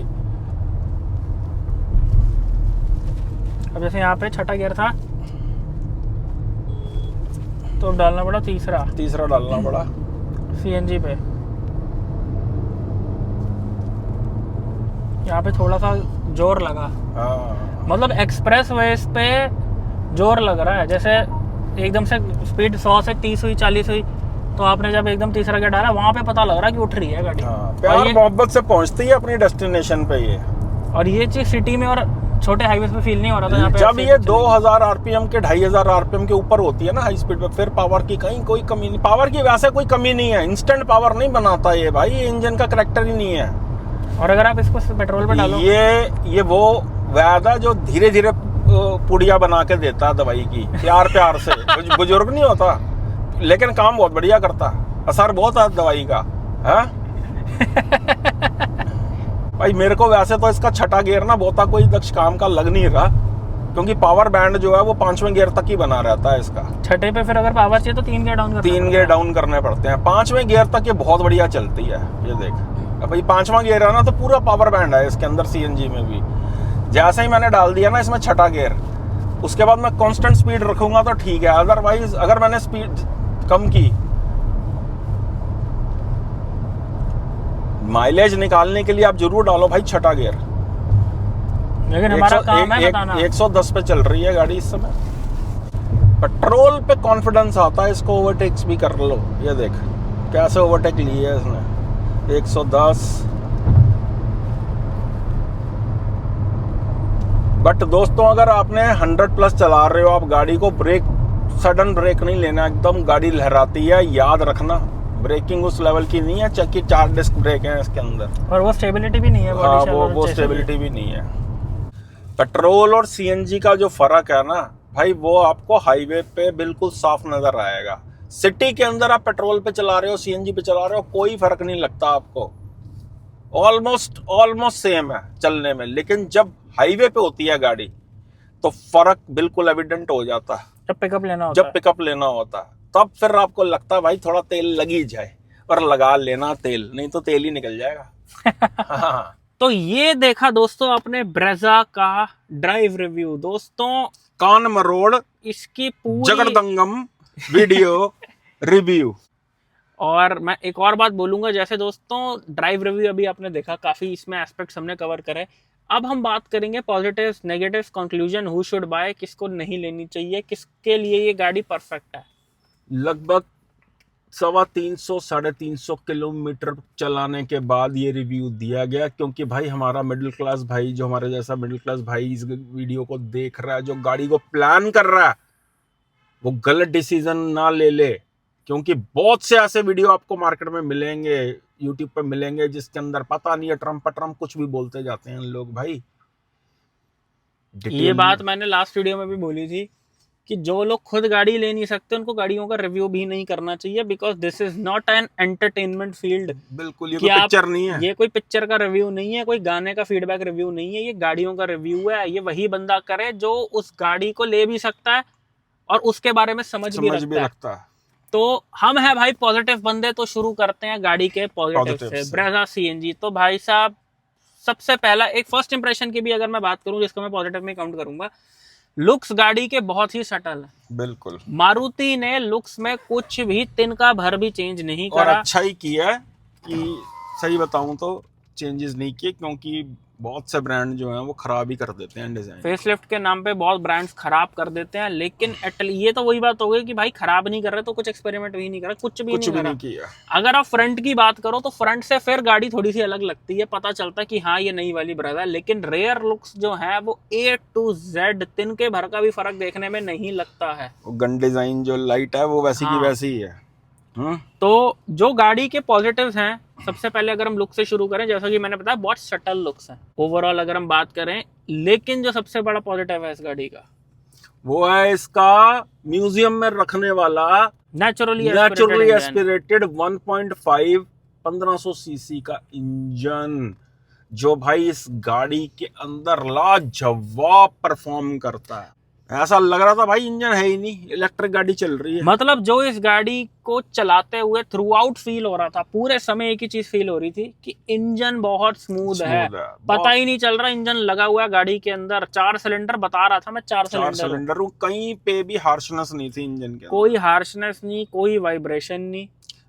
अब जैसे यहाँ पे छठा गियर था तो डालना पड़ा तीसरा डालना पड़ा सीएनजी पे। यहाँ पे थोड़ा सा जोर लगा। हाँ। मतलब एक्सप्रेस वेज पे जोर लग रहा है, जैसे एकदम से स्पीड 100 से 30 हुई, 40 हुई तो आपने जब एकदम तीसरा गियर डाला वहां पे पता लग रहा है कि उठ रही है गाड़ी। हाँ, प्यार मोहब्बत से पहुंचती है अपनी डेस्टिनेशन पे ये। और ये चीज सिटी में और छोटे हाईवे पे फील नहीं हो रहा था। यहाँ पे जब ये 2000 आरपीएम के 2500 आरपीएम के ऊपर होती है ना हाई स्पीड पे, फिर पावर की कहीं कोई कमी नहीं। पावर की वैसे कोई कमी नहीं है, इंस्टेंट पावर नहीं बनाता ये भाई, ये इंजन का करैक्टर ही नहीं है। और अगर आप इसको पेट्रोल पे डालो, ये वो वैद है जो धीरे धीरे पुड़िया बना के देता है दवाई की, प्यार से। बुजुर्ग नहीं होता लेकिन काम बहुत बढ़िया करता, असर बहुत है दवाई का है। भाई मेरे को वैसे तो इसका छठा गियर ना बहुता कोई दक्ष काम का लग नहीं रहा, क्योंकि पावर बैंड जो है वो 5वें गियर तक ही बना रहता है इसका। छठे पे फिर अगर पावर चाहिए तो 3 गियर डाउन 3 गियर डाउन करने पड़ते हैं। 5वें गियर तक ये बहुत बढ़िया चलती है। ये देख, अब ये 5वां गियर है ना, तो पूरा पावर बैंड है इसके अंदर सीएनजी में भी। जैसे ही मैंने डाल दिया ना इसमें छठा गियर, उसके बाद मैं कांस्टेंट स्पीड रखूंगा तो ठीक है, अदरवाइज अगर मैंने स्पीड कम की, माइलेज निकालने के लिए आप जरूर डालो भाई छठा गियर। लेकिन हमारा काम है बताना। 110 पे चल रही है गाड़ी इस समय। पेट्रोल पे कॉन्फिडेंस आता है, इसको ओवरटेक्स भी कर लो। ये देख कैसे ओवरटेक ली है इसने, 110। बट दोस्तों अगर आपने 100 प्लस चला रहे हो आप गाड़ी को, ब्रेक सडन ब्रेक नहीं लेना, एकदम गाड़ी लहराती है, याद रखना। ब्रेकिंग उस लेवल की नहीं है, चक्की 4 डिस्क ब्रेक है इसके अंदर, और वो स्टेबिलिटी भी नहीं है। हाँ, वो स्टेबिलिटी भी नहीं है। पेट्रोल और सीएनजी का जो फर्क है ना भाई, वो आपको हाईवे पे बिल्कुल साफ नजर आएगा। सिटी के अंदर आप पेट्रोल पे चला रहे हो, सीएनजी पे चला रहे हो, कोई फर्क नहीं लगता आपको, ऑलमोस्ट सेम है चलने में। लेकिन जब हाईवे पे होती है गाड़ी तो फर्क बिल्कुल एविडेंट हो जाता है। जब पिकअप लेना होता है तब फिर आपको लगता है भाई थोड़ा तेल लगी जाए, और लगा लेना तेल, नहीं तो तेल ही निकल जाएगा। हाँ। तो ये देखा दोस्तों आपने ब्रेजा का ड्राइव रिव्यू। दोस्तों कान मरोड़ इसकी पूरी जगड़दंगम वीडियो रिव्यू। और मैं एक और बात बोलूंगा, जैसे दोस्तों ड्राइव रिव्यू अभी आपने देखा, काफी इसमें एस्पेक्ट्स हमने कवर करे। अब हम बात करेंगे positives, negatives, conclusion, who should buy, किसको नहीं लेनी चाहिए, किसके लिए ये गाड़ी परफेक्ट है। लगभग 350 350 किलोमीटर चलाने के बाद ये रिव्यू दिया गया, क्योंकि भाई हमारा मिडिल क्लास भाई, जो हमारे जैसा मिडिल क्लास भाई इस वीडियो को देख रहा है, जो गाड़ी को प्लान कर रहा है, वो गलत डिसीजन ना ले ले। क्योंकि बहुत से ऐसे वीडियो आपको मार्केट में मिलेंगे, यूट्यूब पे मिलेंगे, जिसके अंदर पता नहीं है ट्रम्प कुछ भी बोलते जाते हैं लोग भाई। ये बात मैंने लास्ट वीडियो में भी बोली थी कि जो लोग खुद गाड़ी ले नहीं सकते उनको गाड़ियों का रिव्यू भी नहीं करना चाहिए, because this is not an entertainment field. बिल्कुल, ये कोई पिक्चर नहीं है, ये कोई पिक्चर का रिव्यू नहीं है, कोई गाने का फीडबैक रिव्यू नहीं है, ये गाड़ियों का रिव्यू है। ये वही बंदा करे जो उस गाड़ी को ले भी सकता है और उसके बारे में समझ भी रखता है। तो हम है भाई पॉजिटिव बंदे, तो शुरू करते हैं गाड़ी के पॉजिटिव से। ब्रेजा सीएनजी, तो भाई साहब सबसे पहला एक फर्स्ट इंप्रेशन की भी अगर मैं बात करूं, जिसको मैं पॉजिटिव में काउंट करूंगा, लुक्स गाड़ी के बहुत ही सटल है। बिल्कुल, मारुति ने लुक्स में कुछ भी तिनका भर भी चेंज नहीं करा। और अच्छा ही किया कि सही बताऊं तो चेंजेस नहीं किए, क्योंकि बहुत से ब्रांड जो हैं वो खराब ही कर देते हैं डिजाइन। फेसलिफ्ट के नाम पे बहुत ब्रांड्स खराब कर देते हैं, लेकिन ये तो वही बात हो गई कि भाई खराब नहीं कर रहे तो कुछ एक्सपेरिमेंट भी नहीं कर रहे, कुछ भी नहीं किया। अगर आप फ्रंट की बात करो तो फ्रंट से फिर गाड़ी थोड़ी सी अलग लगती है, पता चलता है कि हाँ ये नई वाली ब्रेजा है। लेकिन रेयर लुक्स जो है वो A to Z तिनके भर का भी फर्क देखने में नहीं लगता है। गन डिजाइन जो लाइट है वो वैसी की वैसी ही है। तो जो गाड़ी के पॉजिटिव्स हैं, सबसे पहले अगर हम लुक से शुरू करें, जैसा कि मैंने बताया बहुत सटल लुक्स हैं ओवरऑल अगर हम बात करें। लेकिन जो सबसे बड़ा पॉजिटिव है इस गाड़ी का, वो है इसका म्यूजियम में रखने वाला नेचुरली एस्पिरेटेड 1.5 1500 सीसी का इंजन, जो भाई इस गाड़ी के अंदर लाजवाब परफॉर्म करता है। ऐसा लग रहा था भाई इंजन है ही नहीं, इलेक्ट्रिक गाड़ी चल रही है। मतलब जो इस गाड़ी को चलाते हुए थ्रू आउट फील हो रहा था, पूरे समय एक ही चीज फील हो रही थी कि इंजन बहुत स्मूथ है। पता ही नहीं चल रहा इंजन लगा हुआ है गाड़ी के अंदर। 4 सिलेंडर बता रहा था मैं, 4 सिलेंडर। कहीं पे भी हार्शनेस नहीं थी इंजन के, कोई हार्शनेस नहीं, कोई वाइब्रेशन नहीं।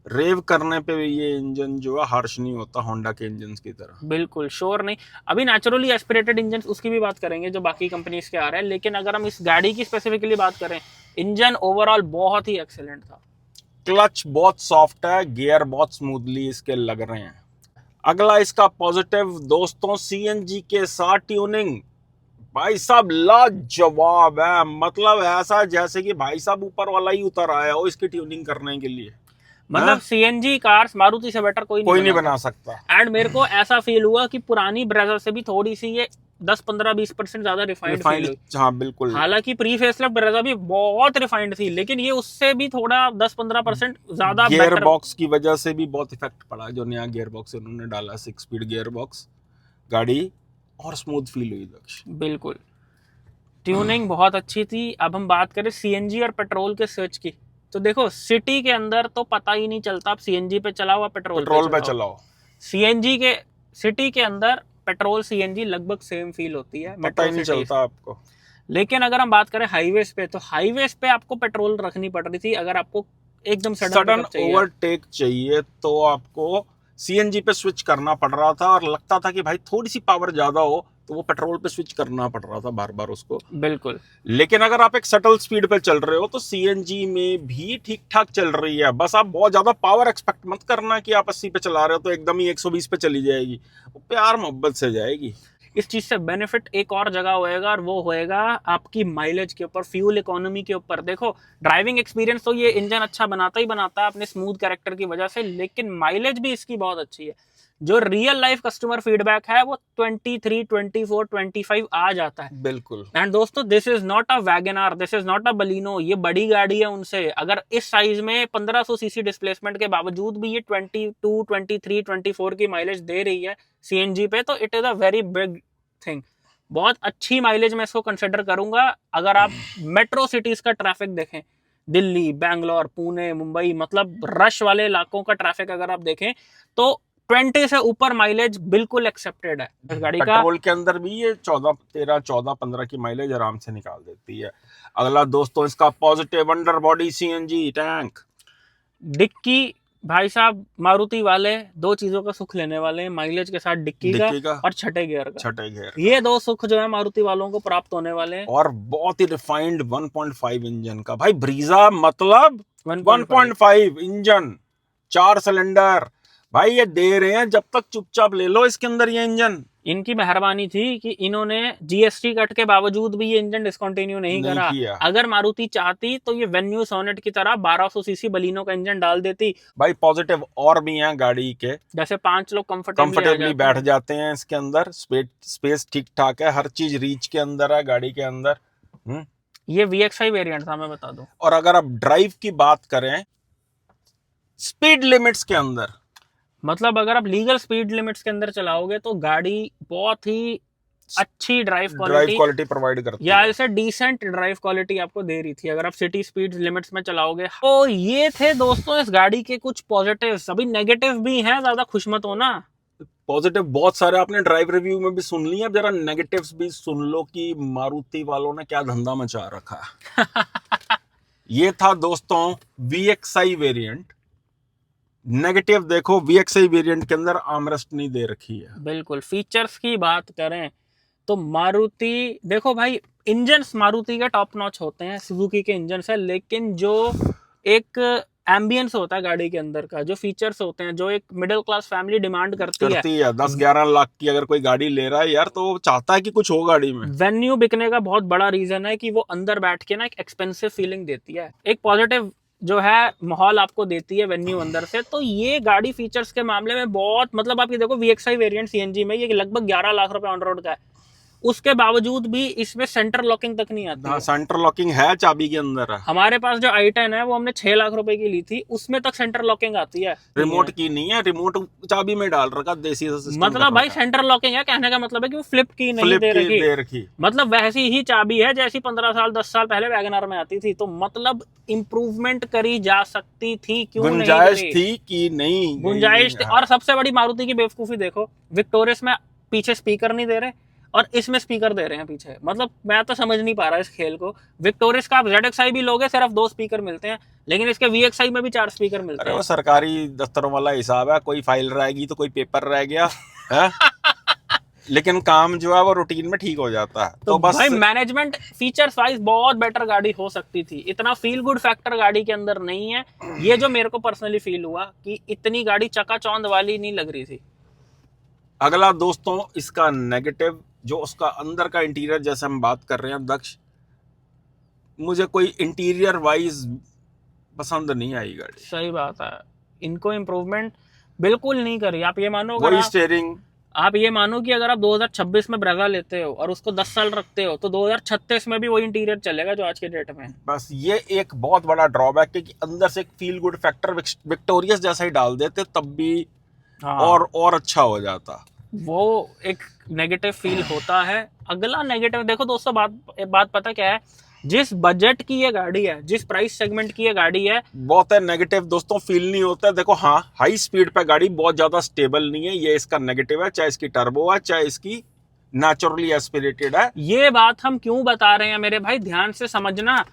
रेव करने पे ये इंजन जो है हार्श नहीं होता होंडा के इंजन की तरह, बिल्कुल शोर नहीं। अभी नेचुरली एस्पिरेटेड इंजन उसकी भी बात करेंगे जो बाकी कंपनीज के आ रहे हैं, लेकिन अगर हम इस गाड़ी की स्पेसिफिकली बात करें, इंजन ओवरऑल बहुत ही एक्सीलेंट था। क्लच बहुत सॉफ्ट है, गियर बहुत स्मूथली इसके लग रहे हैं। अगला इसका पॉजिटिव दोस्तों, सीएनजी के साथ ट्यूनिंग भाई साहब लाजवाब है। मतलब ऐसा जैसे कि भाई साहब ऊपर वाला ही उतर आया हो इसकी ट्यूनिंग करने के लिए। मतलब सीएनजी कार्स मारुति से बेटर कोई नहीं बना सकता। एंड मेरे को ऐसा फील हुआ कि पुरानी ब्रेजा से भी थोड़ी सी ये 10-15-20% ज्यादा रिफाइंड फील हुई। हाँ बिल्कुल। हालांकि प्री फेसलिफ्ट ब्रेजा भी बहुत रिफाइंड थी, लेकिन ये उससे भी थोड़ा 10-15% ज्यादा गियर बॉक्स की वजह से भी बहुत इफेक्ट पड़ा। जो नया गियर बॉक्स उन्होंने डाला 6 स्पीड गियर बॉक्स, गाड़ी और स्मूथ फील हुई। बिल्कुल। ट्यूनिंग बहुत अच्छी थी। अब हम बात करें सीएनजी और पेट्रोल के स्विच की, तो देखो सिटी के अंदर तो पता ही नहीं चलता आप सीएनजी पे चलाओ या पेट्रोल पे चलाओ। सीएनजी के सिटी के अंदर पेट्रोल सीएनजी लगभग सेम फील होती है, पता ही नहीं चलता आपको। लेकिन अगर हम बात करें हाईवेज पे, तो हाईवेज पे आपको पेट्रोल रखनी पड़ रही थी। अगर आपको एकदम सडन ओवरटेक चाहिए तो आपको सीएनजी पे स्विच करना पड़ रहा था, और लगता था कि भाई थोड़ी सी पावर ज्यादा हो तो वो पेट्रोल पे स्विच करना पड़ रहा था बार बार उसको। बिल्कुल। लेकिन अगर आप एक सटल स्पीड पे चल रहे हो तो सीएनजी में भी ठीक ठाक चल रही है। बस आप बहुत ज्यादा पावर एक्सपेक्ट मत करना कि आप 80 पे चला रहे हो तो एकदम ही 120 पे चली जाएगी, वो प्यार मोहब्बत से जाएगी। इस चीज से बेनिफिट एक और जगह होएगा, और वो होएगा आपकी माइलेज के ऊपर, फ्यूल इकोनॉमी के ऊपर। देखो ड्राइविंग एक्सपीरियंस तो ये इंजन अच्छा बनाता ही बनाता है अपने स्मूथ कैरेक्टर की वजह से, लेकिन माइलेज भी इसकी बहुत अच्छी है। जो रियल लाइफ कस्टमर फीडबैक है वो 23, 24, 25 आ जाता है। बिल्कुल। एंड दोस्तों, this is not a WagonR, this is not a Baleno, ये बड़ी गाड़ी है उनसे। अगर इस साइज में 1500 सीसी डिस्प्लेसमेंट के बावजूद भी ये 22, 23, 24 की माइलेज दे रही है सीएनजी पे, तो it is a very big thing. बहुत अच्छी माइलेज मैं इसको कंसिडर करूंगा। अगर आप मेट्रो सिटीज का ट्रैफिक देखें, दिल्ली, बैंगलोर, पुणे, मुंबई, मतलब रश वाले इलाकों का ट्रैफिक अगर आप देखें, तो 20 से ऊपर माइलेज बिल्कुल एक्सेप्टेड है इस गाड़ी का। पेट्रोल के अंदर भी ये 14, 15 की माइलेज आराम से निकाल देती है। अगला दोस्तों इसका positive under body CNG tank. Dickey भाई साहब, मारुति वाले दो चीजों का सुख लेने वाले हैं, माइलेज के साथ डिक्की का और छठे गियर का। ये दो सुख जो है मारुति वालों को प्राप्त होने वाले हैं। और बहुत ही रिफाइंड 1.5 इंजन का भाई, ब्रीजा मतलब 1.5 इंजन 4 सिलेंडर भाई ये दे रहे हैं, जब तक चुपचाप ले लो इसके अंदर ये इंजन। इनकी मेहरबानी थी कि इन्होंने जीएसटी कट के बावजूद भी ये इंजन डिसकंटिन्यू नहीं करा। अगर मारुति चाहती तो ये वेन्यू सोनेट की तरह 1200 सीसी बलिनो का इंजन डाल देती। भाई पॉजिटिव और भी हैं गाड़ी के, जैसे 5 लोग कंफर्टेबली बैठ जाते हैं इसके अंदर। स्पेस ठीक ठाक है, हर चीज रीच के अंदर है गाड़ी के अंदर। ये VXI वेरिएंट था, मैं बता दूं। और अगर आप ड्राइव की बात करें स्पीड लिमिट्स के अंदर, मतलब अगर आप लीगल स्पीड लिमिट्स के अंदर चलाओगे तो गाड़ी बहुत ही अच्छी ड्राइव क्वालिटी प्रोवाइड करती है, या ऐसे डिसेंट ड्राइव क्वालिटी आपको दे रही थी अगर आप सिटी स्पीड लिमिट्स में चलाओगे। तो ये थे दोस्तों इस गाड़ी के कुछ पॉजिटिव्स। अभी नेगेटिव भी हैं, ज्यादा खुश मत होना। पॉजिटिव बहुत सारे आपने ड्राइव रिव्यू में भी सुन लिए, अब जरा नेगेटिव्स भी सुन लो कि मारुति वालों ने क्या धंधा मचा रखा है। ये था दोस्तों VXI वेरिएंट। नेगेटिव देखो, VXI वेरिएंट के अंदर आर्मरेस्ट नहीं दे रखी है। बिल्कुल। फीचर्स की बात करें तो मारुति, देखो भाई इंजन्स मारुति के टॉप नॉच होते हैं, सुजुकी के इंजन्स है, लेकिन जो एक एम्बियंस होता है गाड़ी के अंदर का, जो फीचर्स होते हैं, जो एक मिडिल क्लास फैमिली डिमांड करती है 10-11 लाख की अगर कोई गाड़ी ले रहा है यार, तो चाहता है कि कुछ हो गाड़ी में। वेन्यू बिकने का बहुत बड़ा रीजन है कि वो अंदर बैठ के ना एक एक्सपेंसिव फीलिंग देती है, एक पॉजिटिव जो है माहौल आपको देती है वेन्यू अंदर से। तो ये गाड़ी फीचर्स के मामले में बहुत, मतलब आप ये देखो VXI वेरिएंट सीएनजी में ये लगभग 11 लाख रुपए ऑन रोड का है, उसके बावजूद भी इसमें सेंटर लॉकिंग तक नहीं आती। सेंटर लॉकिंग है, चाबी के अंदर है। हमारे पास जो i10 है वो हमने 6 लाख रुपए की ली थी, उसमें तक सेंटर लॉकिंग आती है। रिमोट की नहीं है, रिमोट चाबी में डाल रखा, देसी सिस्टम। मतलब भाई सेंटर लॉकिंग है, कहने का मतलब है कि वो फ्लिप की नहीं दे रखी। मतलब वैसी ही चाबी है जैसी 15 साल 10 साल पहले वैगनआर में आती थी। तो मतलब इंप्रूवमेंट करी जा सकती थी, क्यों नहीं? गुंजाइश थी कि नहीं? गुंजाइश थी। और सबसे बड़ी मारुति की बेवकूफी देखो, विक्टोरियस में पीछे स्पीकर नहीं दे रहे और इसमें स्पीकर दे रहे हैं पीछे। मतलब मैं तो समझ नहीं पा रहा इस खेल को। विक्टोरियस का आप ZXI भी लोगे, सिर्फ 2 स्पीकर मिलते हैं, लेकिन इसके VXI में भी 4 स्पीकर मिलते हैं। वो सरकारी दफ्तरों वाला हिसाब है, कोई फाइल रहेगी तो कोई पेपर रह गया है। लेकिन काम जो है वो रूटीन में ठीक हो जाता है। तो बस भाई मैनेजमेंट फीचर्स वाइज बहुत बेटर गाड़ी हो सकती थी, इतना फील गुड फैक्टर गाड़ी के अंदर नहीं है। ये जो मेरे को पर्सनली फील हुआ कि इतनी गाड़ी चकाचौंध वाली नहीं लग रही थी। अगला दोस्तों इसका नेगेटिव, जो उसका अंदर का इंटीरियर, जैसे हम बात कर रहे हैं दक्ष, मुझे कोई इंटीरियर वाइज पसंद नहीं आई गाड़ी। सही बात है, इनको इम्प्रूवमेंट बिल्कुल नहीं करी। आप ये मानो, वही स्टीयरिंग, आप ये मानो कि अगर आप 2026 में ब्रेजा लेते हो और उसको 10 साल रखते हो तो 2036 में भी वही इंटीरियर चलेगा जो आज के डेट में। बस ये एक बहुत बड़ा ड्रॉबैक है कि अंदर से एक फील गुड फैक्टर विक्टोरियस जैसा ही डाल देते, तब भी और अच्छा हो जाता। वो एक नेगेटिव फील होता है। अगला नेगेटिव देखो दोस्तों, बात पता क्या है, जिस बजट की ये गाड़ी है, जिस प्राइस सेगमेंट की ये गाड़ी है, बहुत है नेगेटिव दोस्तों, फील नहीं होता है। देखो हाँ, हाई स्पीड पे गाड़ी बहुत ज्यादा स्टेबल नहीं है, ये इसका नेगेटिव है, चाहे इसकी टर्बो है चाहे इसकी नेचुरली एस्पिरेटेड है। ये बात हम क्यों बता रहे हैं मेरे भाई, ध्यान से समझना।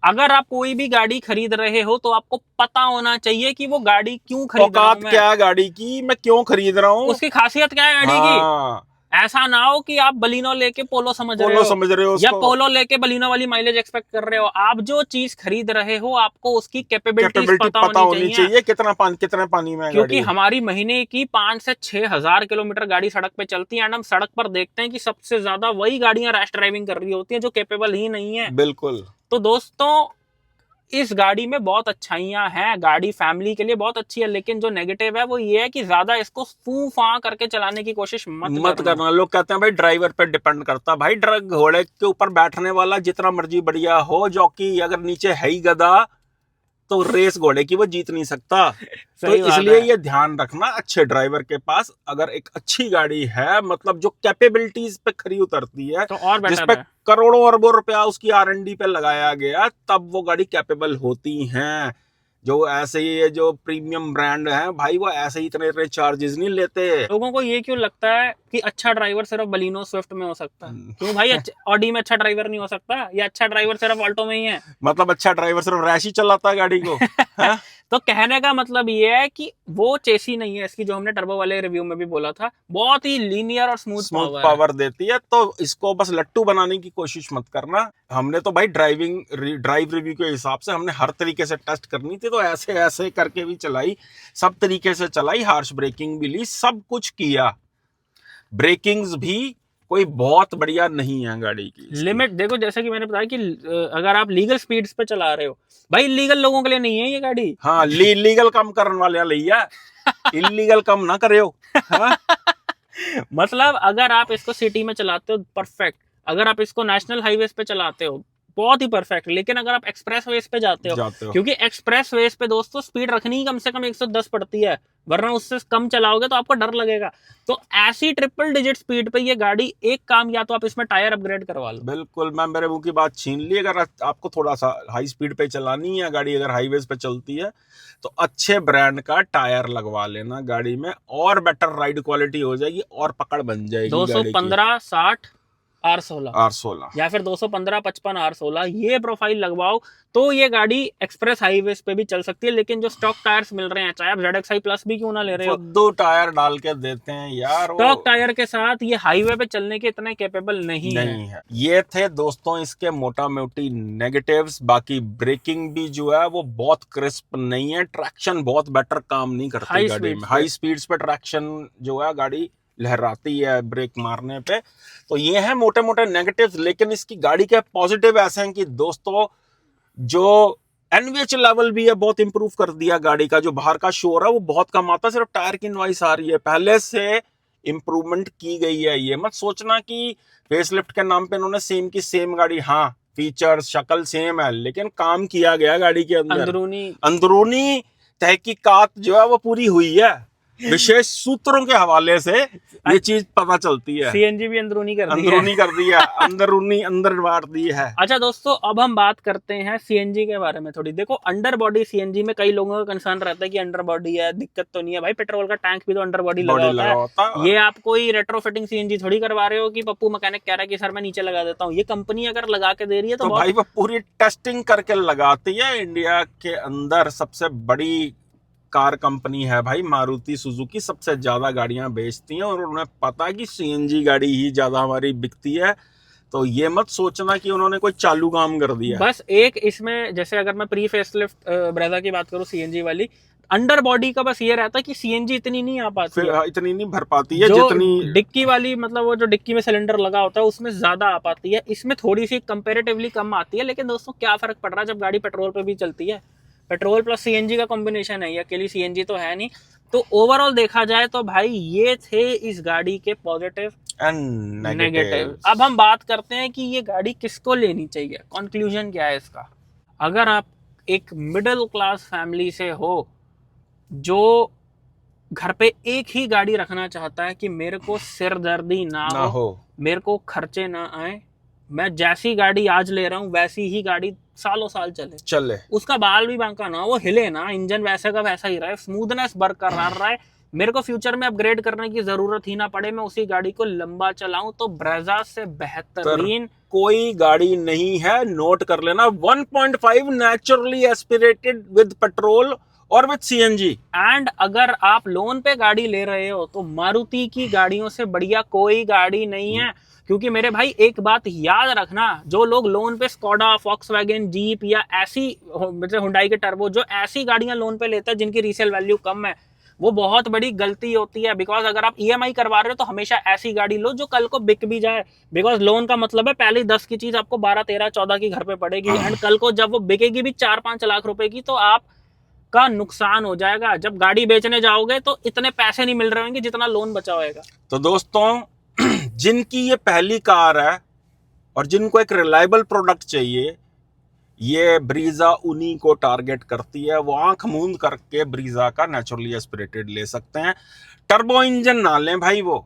अगर आप कोई भी गाड़ी खरीद रहे हो तो आपको पता होना चाहिए कि वो गाड़ी क्यों खरीद रहा हूं औकात मैं, क्या है गाड़ी की, मैं क्यों खरीद रहा हूँ, उसकी खासियत क्या है गाड़ी हाँ, की। ऐसा ना हो कि आप बलिनो लेके पोलो समझ रहे हो या उसको, पोलो लेके बलिनो वाली माइलेज एक्सपेक्ट कर रहे हो। आप जो चीज खरीद रहे हो आपको उसकी कैपेबिलिटीज कैपेबिलिटी पता पता होनी चाहिए, कितने पानी में है क्योंकि गाड़ी। हमारी महीने की 5 से 6 हजार किलोमीटर गाड़ी सड़क पे चलती है, एंड हम सड़क पर देखते हैं कि सबसे ज्यादा वही गाड़ियां रैश ड्राइविंग कर रही होती हैं जो कैपेबल ही नहीं है। बिल्कुल। तो दोस्तों इस गाड़ी में बहुत अच्छाइयां हैं, गाड़ी फैमिली के लिए बहुत अच्छी है, लेकिन जो नेगेटिव है वो ये है कि ज्यादा इसको फू फा करके चलाने की कोशिश मत करना। लोग कहते हैं भाई ड्राइवर पे डिपेंड करता है, भाई घोड़े के ऊपर बैठने वाला जितना मर्जी बढ़िया हो, जॉकी अगर नीचे है ही गधा तो रेस घोड़े की वो जीत नहीं सकता। तो सही बात इसलिए है। ये ध्यान रखना, अच्छे ड्राइवर के पास अगर एक अच्छी गाड़ी है, मतलब जो कैपेबिलिटीज पे खरी उतरती है, तो और जिस बेटर पे है। करोड़ों अरबों रुपया उसकी R&D पे लगाया गया, तब वो गाड़ी कैपेबल होती हैं। जो ऐसे ही ये जो प्रीमियम ब्रांड है भाई, वो ऐसे ही इतने चार्जेस नहीं लेते। लोगों को ये क्यों लगता है कि अच्छा ड्राइवर सिर्फ बलिनो स्विफ्ट में हो सकता है? क्यों भाई, ऑडी में अच्छा ड्राइवर नहीं हो सकता, या अच्छा ड्राइवर सिर्फ ऑल्टो में ही है? मतलब अच्छा ड्राइवर सिर्फ रैश ही चलाता है गाड़ी को है? तो कहने का मतलब ये है कि वो चेसी नहीं है इसकी, जो हमने टर्बो वाले रिव्यू में भी बोला था, बहुत ही लीनियर और स्मूथ पावर देती है। तो इसको बस लट्टू बनाने की कोशिश मत करना। हमने तो भाई ड्राइव रिव्यू के हिसाब से हमने हर तरीके से टेस्ट करनी थी, तो ऐसे ऐसे करके भी चलाई, सब तरीके से चलाई, हार्श ब्रेकिंग भी ली, सब कुछ किया। ब्रेकिंग्स भी कोई बहुत बढ़िया नहीं है गाड़ी की। लिमिट देखो, जैसे कि मैंने बताया कि अगर आप लीगल स्पीड्स पे चला रहे हो, भाई लीगल लोगों के लिए नहीं है ये गाड़ी। हाँ, लीगल कम करने वाले लिया, इलीगल कम ना करे हो। हाँ? मतलब अगर आप इसको सिटी में चलाते हो परफेक्ट, अगर आप इसको नेशनल हाईवेज पे चलाते हो बहुत ही परफेक्ट, लेकिन अगर आप एक्सप्रेस वेज पे जाते हो, क्योंकि एक्सप्रेस वेज पे दोस्तों स्पीड रखनी ही कम से कम 110 पड़ती है, वरना उससे कम चलाओगे तो आपको डर लगेगा। तो ऐसी ट्रिपल डिजिट स्पीड पे ये गाड़ी, एक काम या तो आप इसमें टायर अपग्रेड करवा लो। बिल्कुल, मैं मेरे मुंह की बात छीन ली। अगर आपको थोड़ा सा हाई स्पीड पे चलानी है गाड़ी, अगर हाईवेज पे चलती है, तो अच्छे ब्रांड का टायर लगवा लेना गाड़ी में, और बेटर राइड क्वालिटी हो जाएगी और पकड़ बन जाएगी। 215 60 R16 R16 या फिर 215 55 R16 ये प्रोफाइल लगवाओ तो ये गाड़ी एक्सप्रेस हाईवेज पे भी चल सकती है। लेकिन जो स्टॉक टायर्स मिल रहे हैं, चाहे आप ZXi प्लस भी क्यों ना ले रहे हो, दो टायर डाल के देते हैं यार, स्टॉक टायर के साथ ये हाईवे पे चलने के इतने कैपेबल नहीं है। ये थे दोस्तों इसके मोटा मोटी नेगेटिव्स। बाकी ब्रेकिंग भी जो है वो बहुत क्रिस्प नहीं है, ट्रैक्शन बहुत बेटर काम नहीं करती गाड़ी में। हाई स्पीड्स पे ट्रैक्शन जो है गाड़ी लहराती है ब्रेक मारने पे। तो ये है मोटे मोटे नेगेटिव्स। लेकिन इसकी गाड़ी के पॉजिटिव ऐसे हैं कि दोस्तों, जो NVH लेवल भी है बहुत इंप्रूव कर दिया गाड़ी का। जो बाहर का शोर है वो बहुत कम आता, सिर्फ टायर की नॉइस आ रही है, पहले से इंप्रूवमेंट की गई है। ये मत सोचना कि फेसलिफ्ट के नाम पे इन्होंने सेम की सेम गाड़ी, हाँ फीचर्स शक्ल सेम है, लेकिन काम किया गया गाड़ी के अंदर, अंदरूनी तहकीकात जो है वो पूरी हुई है। विशेष सूत्रों के हवाले से ये चीज पता चलती है। CNG भी अंदरूनी कर दी है, अंदरूनी अंदर बांट दी है। अच्छा दोस्तों, अब हम बात करते हैं CNG के बारे में थोड़ी। देखो अंडर बॉडी CNG में कई लोगों का कंसर्न रहता है कि अंडर बॉडी है, दिक्कत तो नहीं है। भाई पेट्रोल का टैंक भी तो अंडर बॉडी लगा होता है। ये आप कोई रेट्रोफिटिंग CNG थोड़ी करवा रहे हो कि पप्पू मैकेनिक कह रहा है कि सर मैं नीचे लगा देता हूँ। ये कंपनी अगर लगा के दे रही है तो भाई वो पूरी टेस्टिंग करके लगाती है। इंडिया के अंदर सबसे बड़ी कार कंपनी है भाई मारुति सुजुकी, सबसे ज्यादा गाड़ियां बेचती हैं, और उन्हें पता है कि CNG गाड़ी ही ज्यादा हमारी बिकती है। तो ये मत सोचना कि उन्होंने कोई चालू काम कर दिया। बस एक इसमें, जैसे अगर मैं प्री फेसलिफ्ट ब्रेजा की बात करूं CNG वाली, अंडर बॉडी का बस ये रहता है कि CNG इतनी नहीं आ पाती है, इतनी नहीं भर पाती है जितनी डिक्की वाली, मतलब वो जो डिक्की में सिलेंडर लगा होता है उसमें ज्यादा आ पाती है। इसमें थोड़ी सी कंपेरेटिवली कम आती है। लेकिन दोस्तों क्या फर्क पड़ रहा है जब गाड़ी पेट्रोल पे भी चलती है। पेट्रोल प्लस CNG का कॉम्बिनेशन है, ये अकेली CNG तो है नहीं। तो ओवरऑल देखा जाए तो भाई ये थे इस गाड़ी के पॉजिटिव एंड नेगेटिव। अब हम बात करते हैं कि ये गाड़ी किसको लेनी चाहिए, कंक्लूजन क्या है इसका। अगर आप एक मिडिल क्लास फैमिली से हो जो घर पे एक ही गाड़ी रखना चाहता है कि मेरे को सिरदर्दी ना हो, मेरे को खर्चे ना आए, मैं जैसी गाड़ी आज ले रहा हूँ वैसी ही गाड़ी सालों साल चले, उसका बाल भी बांका ना, वो हिले ना, इंजन वैसे का वैसा ही रहे, स्मूथनेस बरकरार रहे, मेरे को फ्यूचर में अपग्रेड करने की जरूरत ही ना पड़े, मैं उसी गाड़ी को लंबा चलाऊं, तो ब्रेजा से बेहतरीन कोई गाड़ी नहीं है। नोट कर लेना, 1.5 नेचुरली एस्पिरेटेड विद पेट्रोल और विद सीएनजी। एंड अगर आप लोन पे गाड़ी ले रहे हो तो मारुति की गाड़ियों से बढ़िया कोई गाड़ी नहीं है। क्योंकि मेरे भाई एक बात याद रखना, जो लोग लोन पे स्कोडा, फॉक्सवैगन, जीप या ऐसी मतलब हुंडई के टर्बो, जो ऐसी गाड़ियां लोन पे लेते हैं जिनकी रीसेल वैल्यू कम है, वो बहुत बड़ी गलती होती है। बिकॉज अगर आप ईएमआई करवा रहे हो तो हमेशा ऐसी गाड़ी लो जो कल को बिक भी जाए। बिकॉज लोन का मतलब है पहले 10 की चीज आपको 12, 13, 14 की घर पे पड़ेगी, एंड कल को जब वो बिकेगी भी 4-5 लाख रुपए की, तो आप का नुकसान हो जाएगा। जब गाड़ी बेचने जाओगे तो इतने पैसे नहीं मिल रहे होंगे जितना लोन बचा होएगा। तो दोस्तों, जिनकी ये पहली कार है और जिनको एक रिलायबल प्रोडक्ट चाहिए, ये ब्रीजा उन्हीं को टारगेट करती है। वो आंख मूंद करके ब्रीजा का नेचुरली एस्पिरेटेड ले सकते हैं। टर्बो इंजन ना लें भाई। वो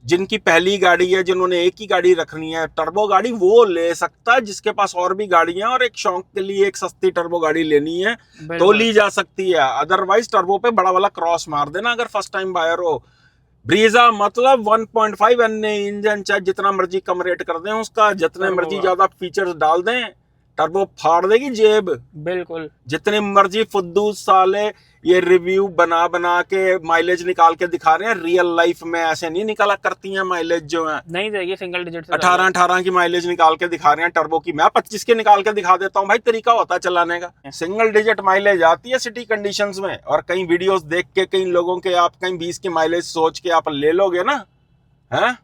जिनकी पहली गाड़ी है, जिन्होंने एक ही गाड़ी रखनी है टर्बो गाड़ी, वो ले सकता है। जिसके पास और भी गाड़ियां और एक शौक के लिए एक सस्ती टर्बो गाड़ी लेनी है तो ली जा सकती है। अदरवाइज टर्बो पे बड़ा वाला क्रॉस मार देना अगर फर्स्ट टाइम बायर हो। ब्रीजा मतलब 1.5 एनए इंजन, चाहे जितना मर्जी कम रेट कर दें उसका, जितने मर्जी ज्यादा फीचर्स डाल दें, टर्बो फाड़ देगी जेब। बिल्कुल। जितने मर्जी फुद्दू साले ये रिव्यू बना बना के माइलेज निकाल के दिखा रहे हैं, रियल लाइफ में ऐसे नहीं निकाला करती हैं माइलेज। जो है नहीं देगी सिंगल डिजिट से 18 की माइलेज निकाल के दिखा रहे हैं टर्बो की। मैं 25 के निकाल के दिखा देता हूँ भाई, तरीका होता है चलाने का। सिंगल डिजिट माइलेज आती है सिटी कंडीशंस में, और कई वीडियोस देख के कई लोगों के आप कहीं 20 की माइलेज सोच के आप ले लोगे ना, है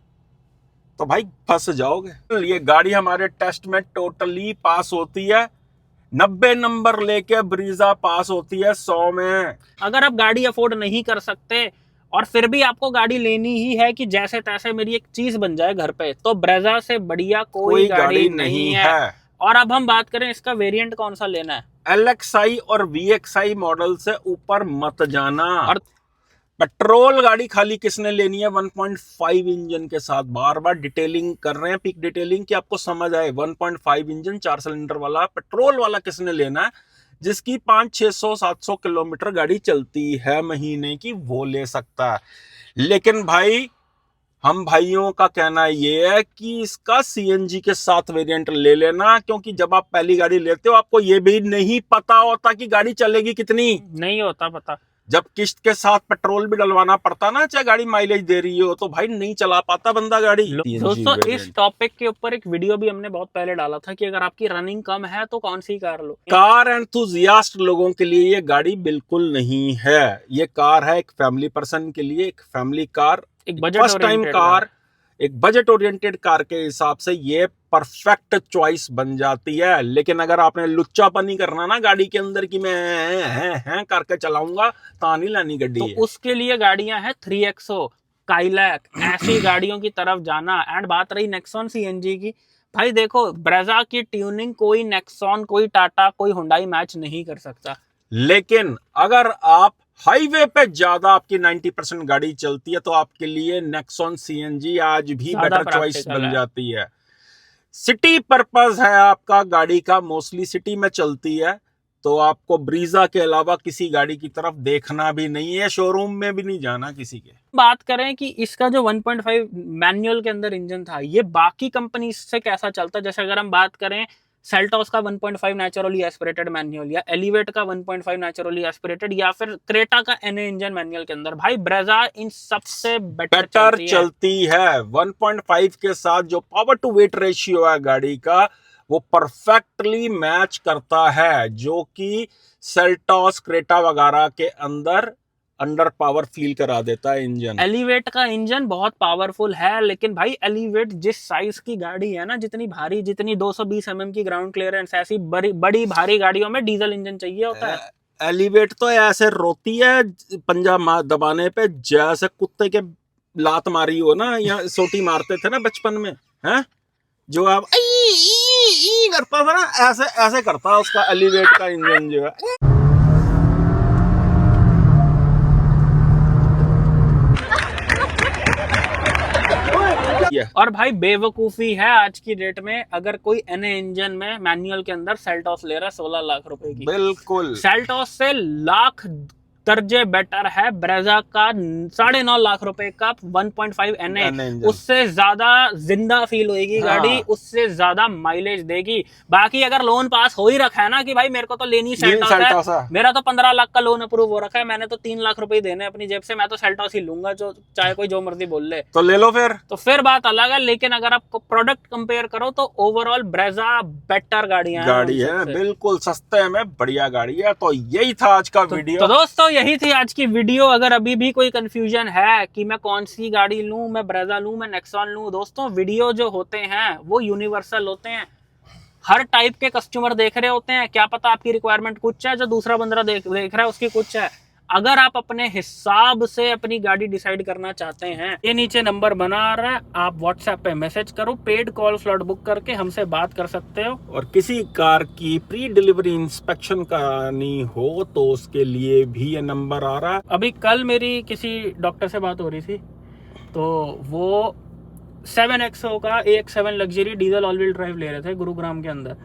तो भाई फंस जाओगे। ये गाड़ी हमारे टेस्ट में टोटली पास होती है, 90 नंबर लेके ब्रीजा पास होती है 100 में। अगर आप गाड़ी अफोर्ड नहीं कर सकते और फिर भी आपको गाड़ी लेनी ही है कि जैसे तैसे मेरी एक चीज बन जाए घर पे, तो ब्रेजा से बढ़िया कोई गाड़ी नहीं है। और अब हम बात करें इसका वेरिएंट कौन सा लेना है। LXI और VXI मॉडल से ऊपर मत जाना। और पेट्रोल गाड़ी खाली किसने लेनी है 1.5 इंजन के साथ। बार बार डिटेलिंग कर रहे हैं, पिक डिटेलिंग, कि आपको समझ आए। 1.5 इंजन 4 सिलेंडर वाला पेट्रोल वाला किसने लेना है, जिसकी 500-600-700 किलोमीटर गाड़ी चलती है महीने की, वो ले सकता है। लेकिन भाई हम भाइयों का कहना ये है कि इसका सीएनजी के साथ वेरिएंट ले लेना, क्योंकि जब आप पहली गाड़ी लेते हो आपको ये भी नहीं पता होता कि गाड़ी चलेगी कितनी, नहीं होता पता। जब किस्त के साथ पेट्रोल भी डलवाना पड़ता ना, चाहे गाड़ी माइलेज दे रही हो, तो भाई नहीं चला पाता बंदा गाड़ी। दोस्तों इस टॉपिक के ऊपर एक वीडियो भी हमने बहुत पहले डाला था कि अगर आपकी रनिंग कम है तो कौन सी कार लो। कार एंथुजियास्ट लोगों के लिए ये गाड़ी बिल्कुल नहीं है। ये कार है एक फैमिली पर्सन के लिए, एक फैमिली कार, एक बजट फर्स्ट टाइम कार, एक बजट ओरिएंटेड कार के हिसाब से ये परफेक्ट चॉइस बन जाती है। लेकिन अगर आपने लुच्चापनी करना ना गाड़ी के अंदर की मैं हैं करके चलाऊंगा, तो नहीं लानी गाड़ी तो है। उसके लिए गाड़ियां हैं 3XO, काइलैक, ऐसी गाड़ियों की तरफ जाना। एंड बात रही नेक्सॉन सीएनजी की, भाई देखो ब्रेजा की ट्यूनिंग कोई नेक्सॉन, कोई टाटा, कोई हुंडई मैच नहीं कर सकता। लेकिन अगर आप हाईवे पे ज्यादा आपकी 90% गाड़ी चलती है तो आपके लिए नेक्सॉन सीएनजी आज भी बेटर चॉइस बन जाती है। सिटी पर्पस है आपका गाड़ी का, मोस्टली सिटी में चलती है, तो आपको ब्रीजा के अलावा किसी गाड़ी की तरफ देखना भी नहीं है, शोरूम में भी नहीं जाना किसी के। बात करें कि इसका जो 1.5 मैनुअल के अंदर इंजन था, ये बाकी कंपनी से कैसा चलता है। जैसे अगर हम बात करें सेल्टॉस का 1.5 नेचुरली एस्पिरेटेड मैनुअल, या एलिवेट का 1.5 नेचुरली एस्पिरेटेड, या फिर क्रेटा का एनए इंजन मैनुअल के अंदर, भाई ब्रेजा इन सबसे बेटर चलती है। 1.5 के साथ जो पावर टू वेट रेशियो है गाड़ी का, वो परफेक्टली मैच करता है, जो कि सेल्टॉस, क्रेटा वगैरह के अंदर अंडर पावर फील करा देता है इंजन। एलिवेट का इंजन बहुत पावरफुल है, लेकिन भाई एलिवेट जिस साइज की गाड़ी है ना, जितनी भारी, जितनी 220 mm की ग्राउंड क्लियरेंस, ऐसी बड़ी भारी गाड़ियों में डीजल इंजन चाहिए होता है। एलिवेट तो ऐसे रोती है पंजा दबाने पे, जैसे कुत्ते के लात मारी हो ना, या सोटी मारते थे ना बचपन में, हैं जो आप करता था ना, ऐसे करता उसका एलिवेट का इंजन जो है। और भाई बेवकूफी है आज की डेट में अगर कोई NA इंजन में मैनुअल के अंदर सेल्टॉस ले रहा है 16 लाख रुपए की। बिल्कुल सेल्टॉस से लाख दर्जे बेटर है ब्रेजा का 9.5 लाख रुपए का 1.5 NA, उससे ज्यादा जिंदा फील होगी गाड़ी, उससे ज्यादा माइलेज देगी। बाकी अगर लोन पास हो ही रखा है ना कि भाई मेरे को तो लेनी सेल्टॉस है, मेरा तो 15 लाख का लोन अप्रूव हो रखा है, मैंने तो 3 लाख रुपए देने अपनी जेब से, मैं तो सेल्टॉस ही लूंगा, जो चाहे कोई जो मर्जी बोल ले, तो ले लो फिर बात अलग है। लेकिन अगर आप प्रोडक्ट कंपेयर करो तो ओवरऑल ब्रेजा बेटर गाड़ी है, बिल्कुल सस्ते में बढ़िया गाड़ी है। तो यही था आज का वीडियो। तो दोस्तों यही थी आज की वीडियो। अगर अभी भी कोई कंफ्यूजन है कि मैं कौन सी गाड़ी लूं, मैं ब्रेजा लूं, मैं नेक्सॉन लूं, दोस्तों वीडियो जो होते हैं वो यूनिवर्सल होते हैं, हर टाइप के कस्टमर देख रहे होते हैं। क्या पता आपकी रिक्वायरमेंट कुछ है, जो दूसरा बंदा देख रहा है उसकी कुछ है। अगर आप अपने हिसाब से अपनी गाड़ी डिसाइड करना चाहते हैं, ये नीचे नंबर बना रहा है, आप व्हाट्सएप पे मैसेज करो, पेड कॉल स्लॉट बुक करके हमसे बात कर सकते हो। और किसी कार की प्री डिलीवरी इंस्पेक्शन करानी हो तो उसके लिए भी ये नंबर आ रहा है। अभी कल मेरी किसी डॉक्टर से बात हो रही थी, तो वो 7XO का AX7 luxury diesel all wheel drive ले रहे थे गुरुग्राम के अंदर।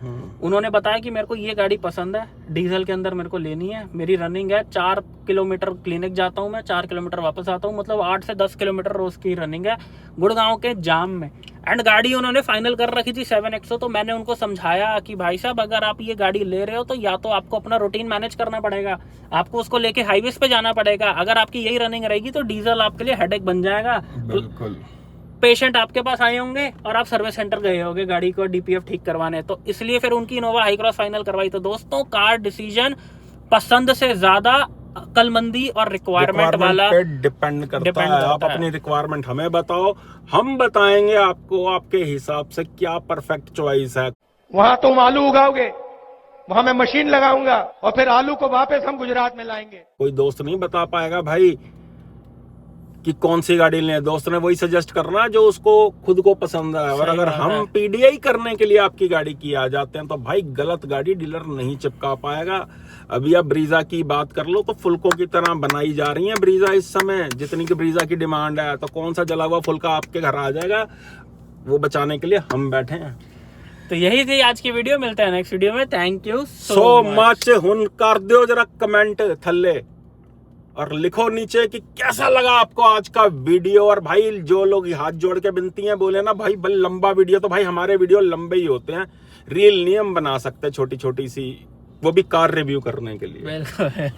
उन्होंने बताया कि मेरे को ये गाड़ी पसंद है, डीजल के अंदर मेरे को लेनी है, मेरी रनिंग है 4 किलोमीटर क्लिनिक जाता हूँ मैं, 4 किलोमीटर वापस आता हूँ, मतलब 8 से 10 किलोमीटर रोज की रनिंग है गुड़गांव के जाम में। एंड गाड़ी उन्होंने फाइनल कर रखी थी 7XO। तो मैंने उनको समझाया कि भाई साहब अगर आप ये गाड़ी ले रहे हो तो या तो आपको अपना रूटीन मैनेज करना पड़ेगा, आपको उसको लेके हाईवेज पे जाना पड़ेगा। अगर आपकी यही रनिंग रहेगी तो डीजल आपके लिए हेडेक बन जाएगा। बिल्कुल। पेशेंट आपके पास आए होंगे और आप सर्विस सेंटर गए होंगे गाड़ी को DPF ठीक करवाने, तो इसलिए फिर उनकी इनोवा हाई क्रॉस फाइनल करवाई। तो दोस्तों कार डिसीजन पसंद से ज्यादा अक्लमंदी और रिक्वायरमेंट वाला पे डिपेंड करता है। आप अपनी रिक्वायरमेंट हमें बताओ, हम बताएंगे आपको आपके हिसाब से क्या परफेक्ट चॉइस है। वहां तुम आलू उगाओगे, वहां मैं मशीन लगाऊंगा और फिर आलू को वापस हम गुजरात में लाएंगे। कोई दोस्त नहीं बता पाएगा भाई कि कौन सी गाड़ी लें, दोस्त ने वही सजेस्ट करना जो उसको खुद को पसंद है। और अगर हम PDI करने के लिए आपकी गाड़ी की आ जाते हैं तो भाई गलत गाड़ी डीलर नहीं चिपका पाएगा। अभी आप ब्रीजा की बात कर लो तो फुल्कों की तरह बनाई जा रही है ब्रीजा इस समय, जितनी की ब्रीजा की डिमांड है, तो कौन सा जला हुआ फुल्का आपके घर आ जाएगा, वो बचाने के लिए हम बैठे हैं। तो यही थी आज की वीडियो, मिलते हैं नेक्स्ट वीडियो में। Thank you so much. हुन कर दो जरा कमेंट थल्ले और लिखो नीचे कि कैसा लगा आपको आज का वीडियो। और भाई जो लोग हाथ जोड़ के विनती हैं, बोले ना भाई बल लंबा वीडियो, तो भाई हमारे वीडियो लंबे ही होते हैं, रील नहीं हम बना सकते छोटी छोटी सी, वो भी कार रिव्यू करने के लिए। बिल्कुल।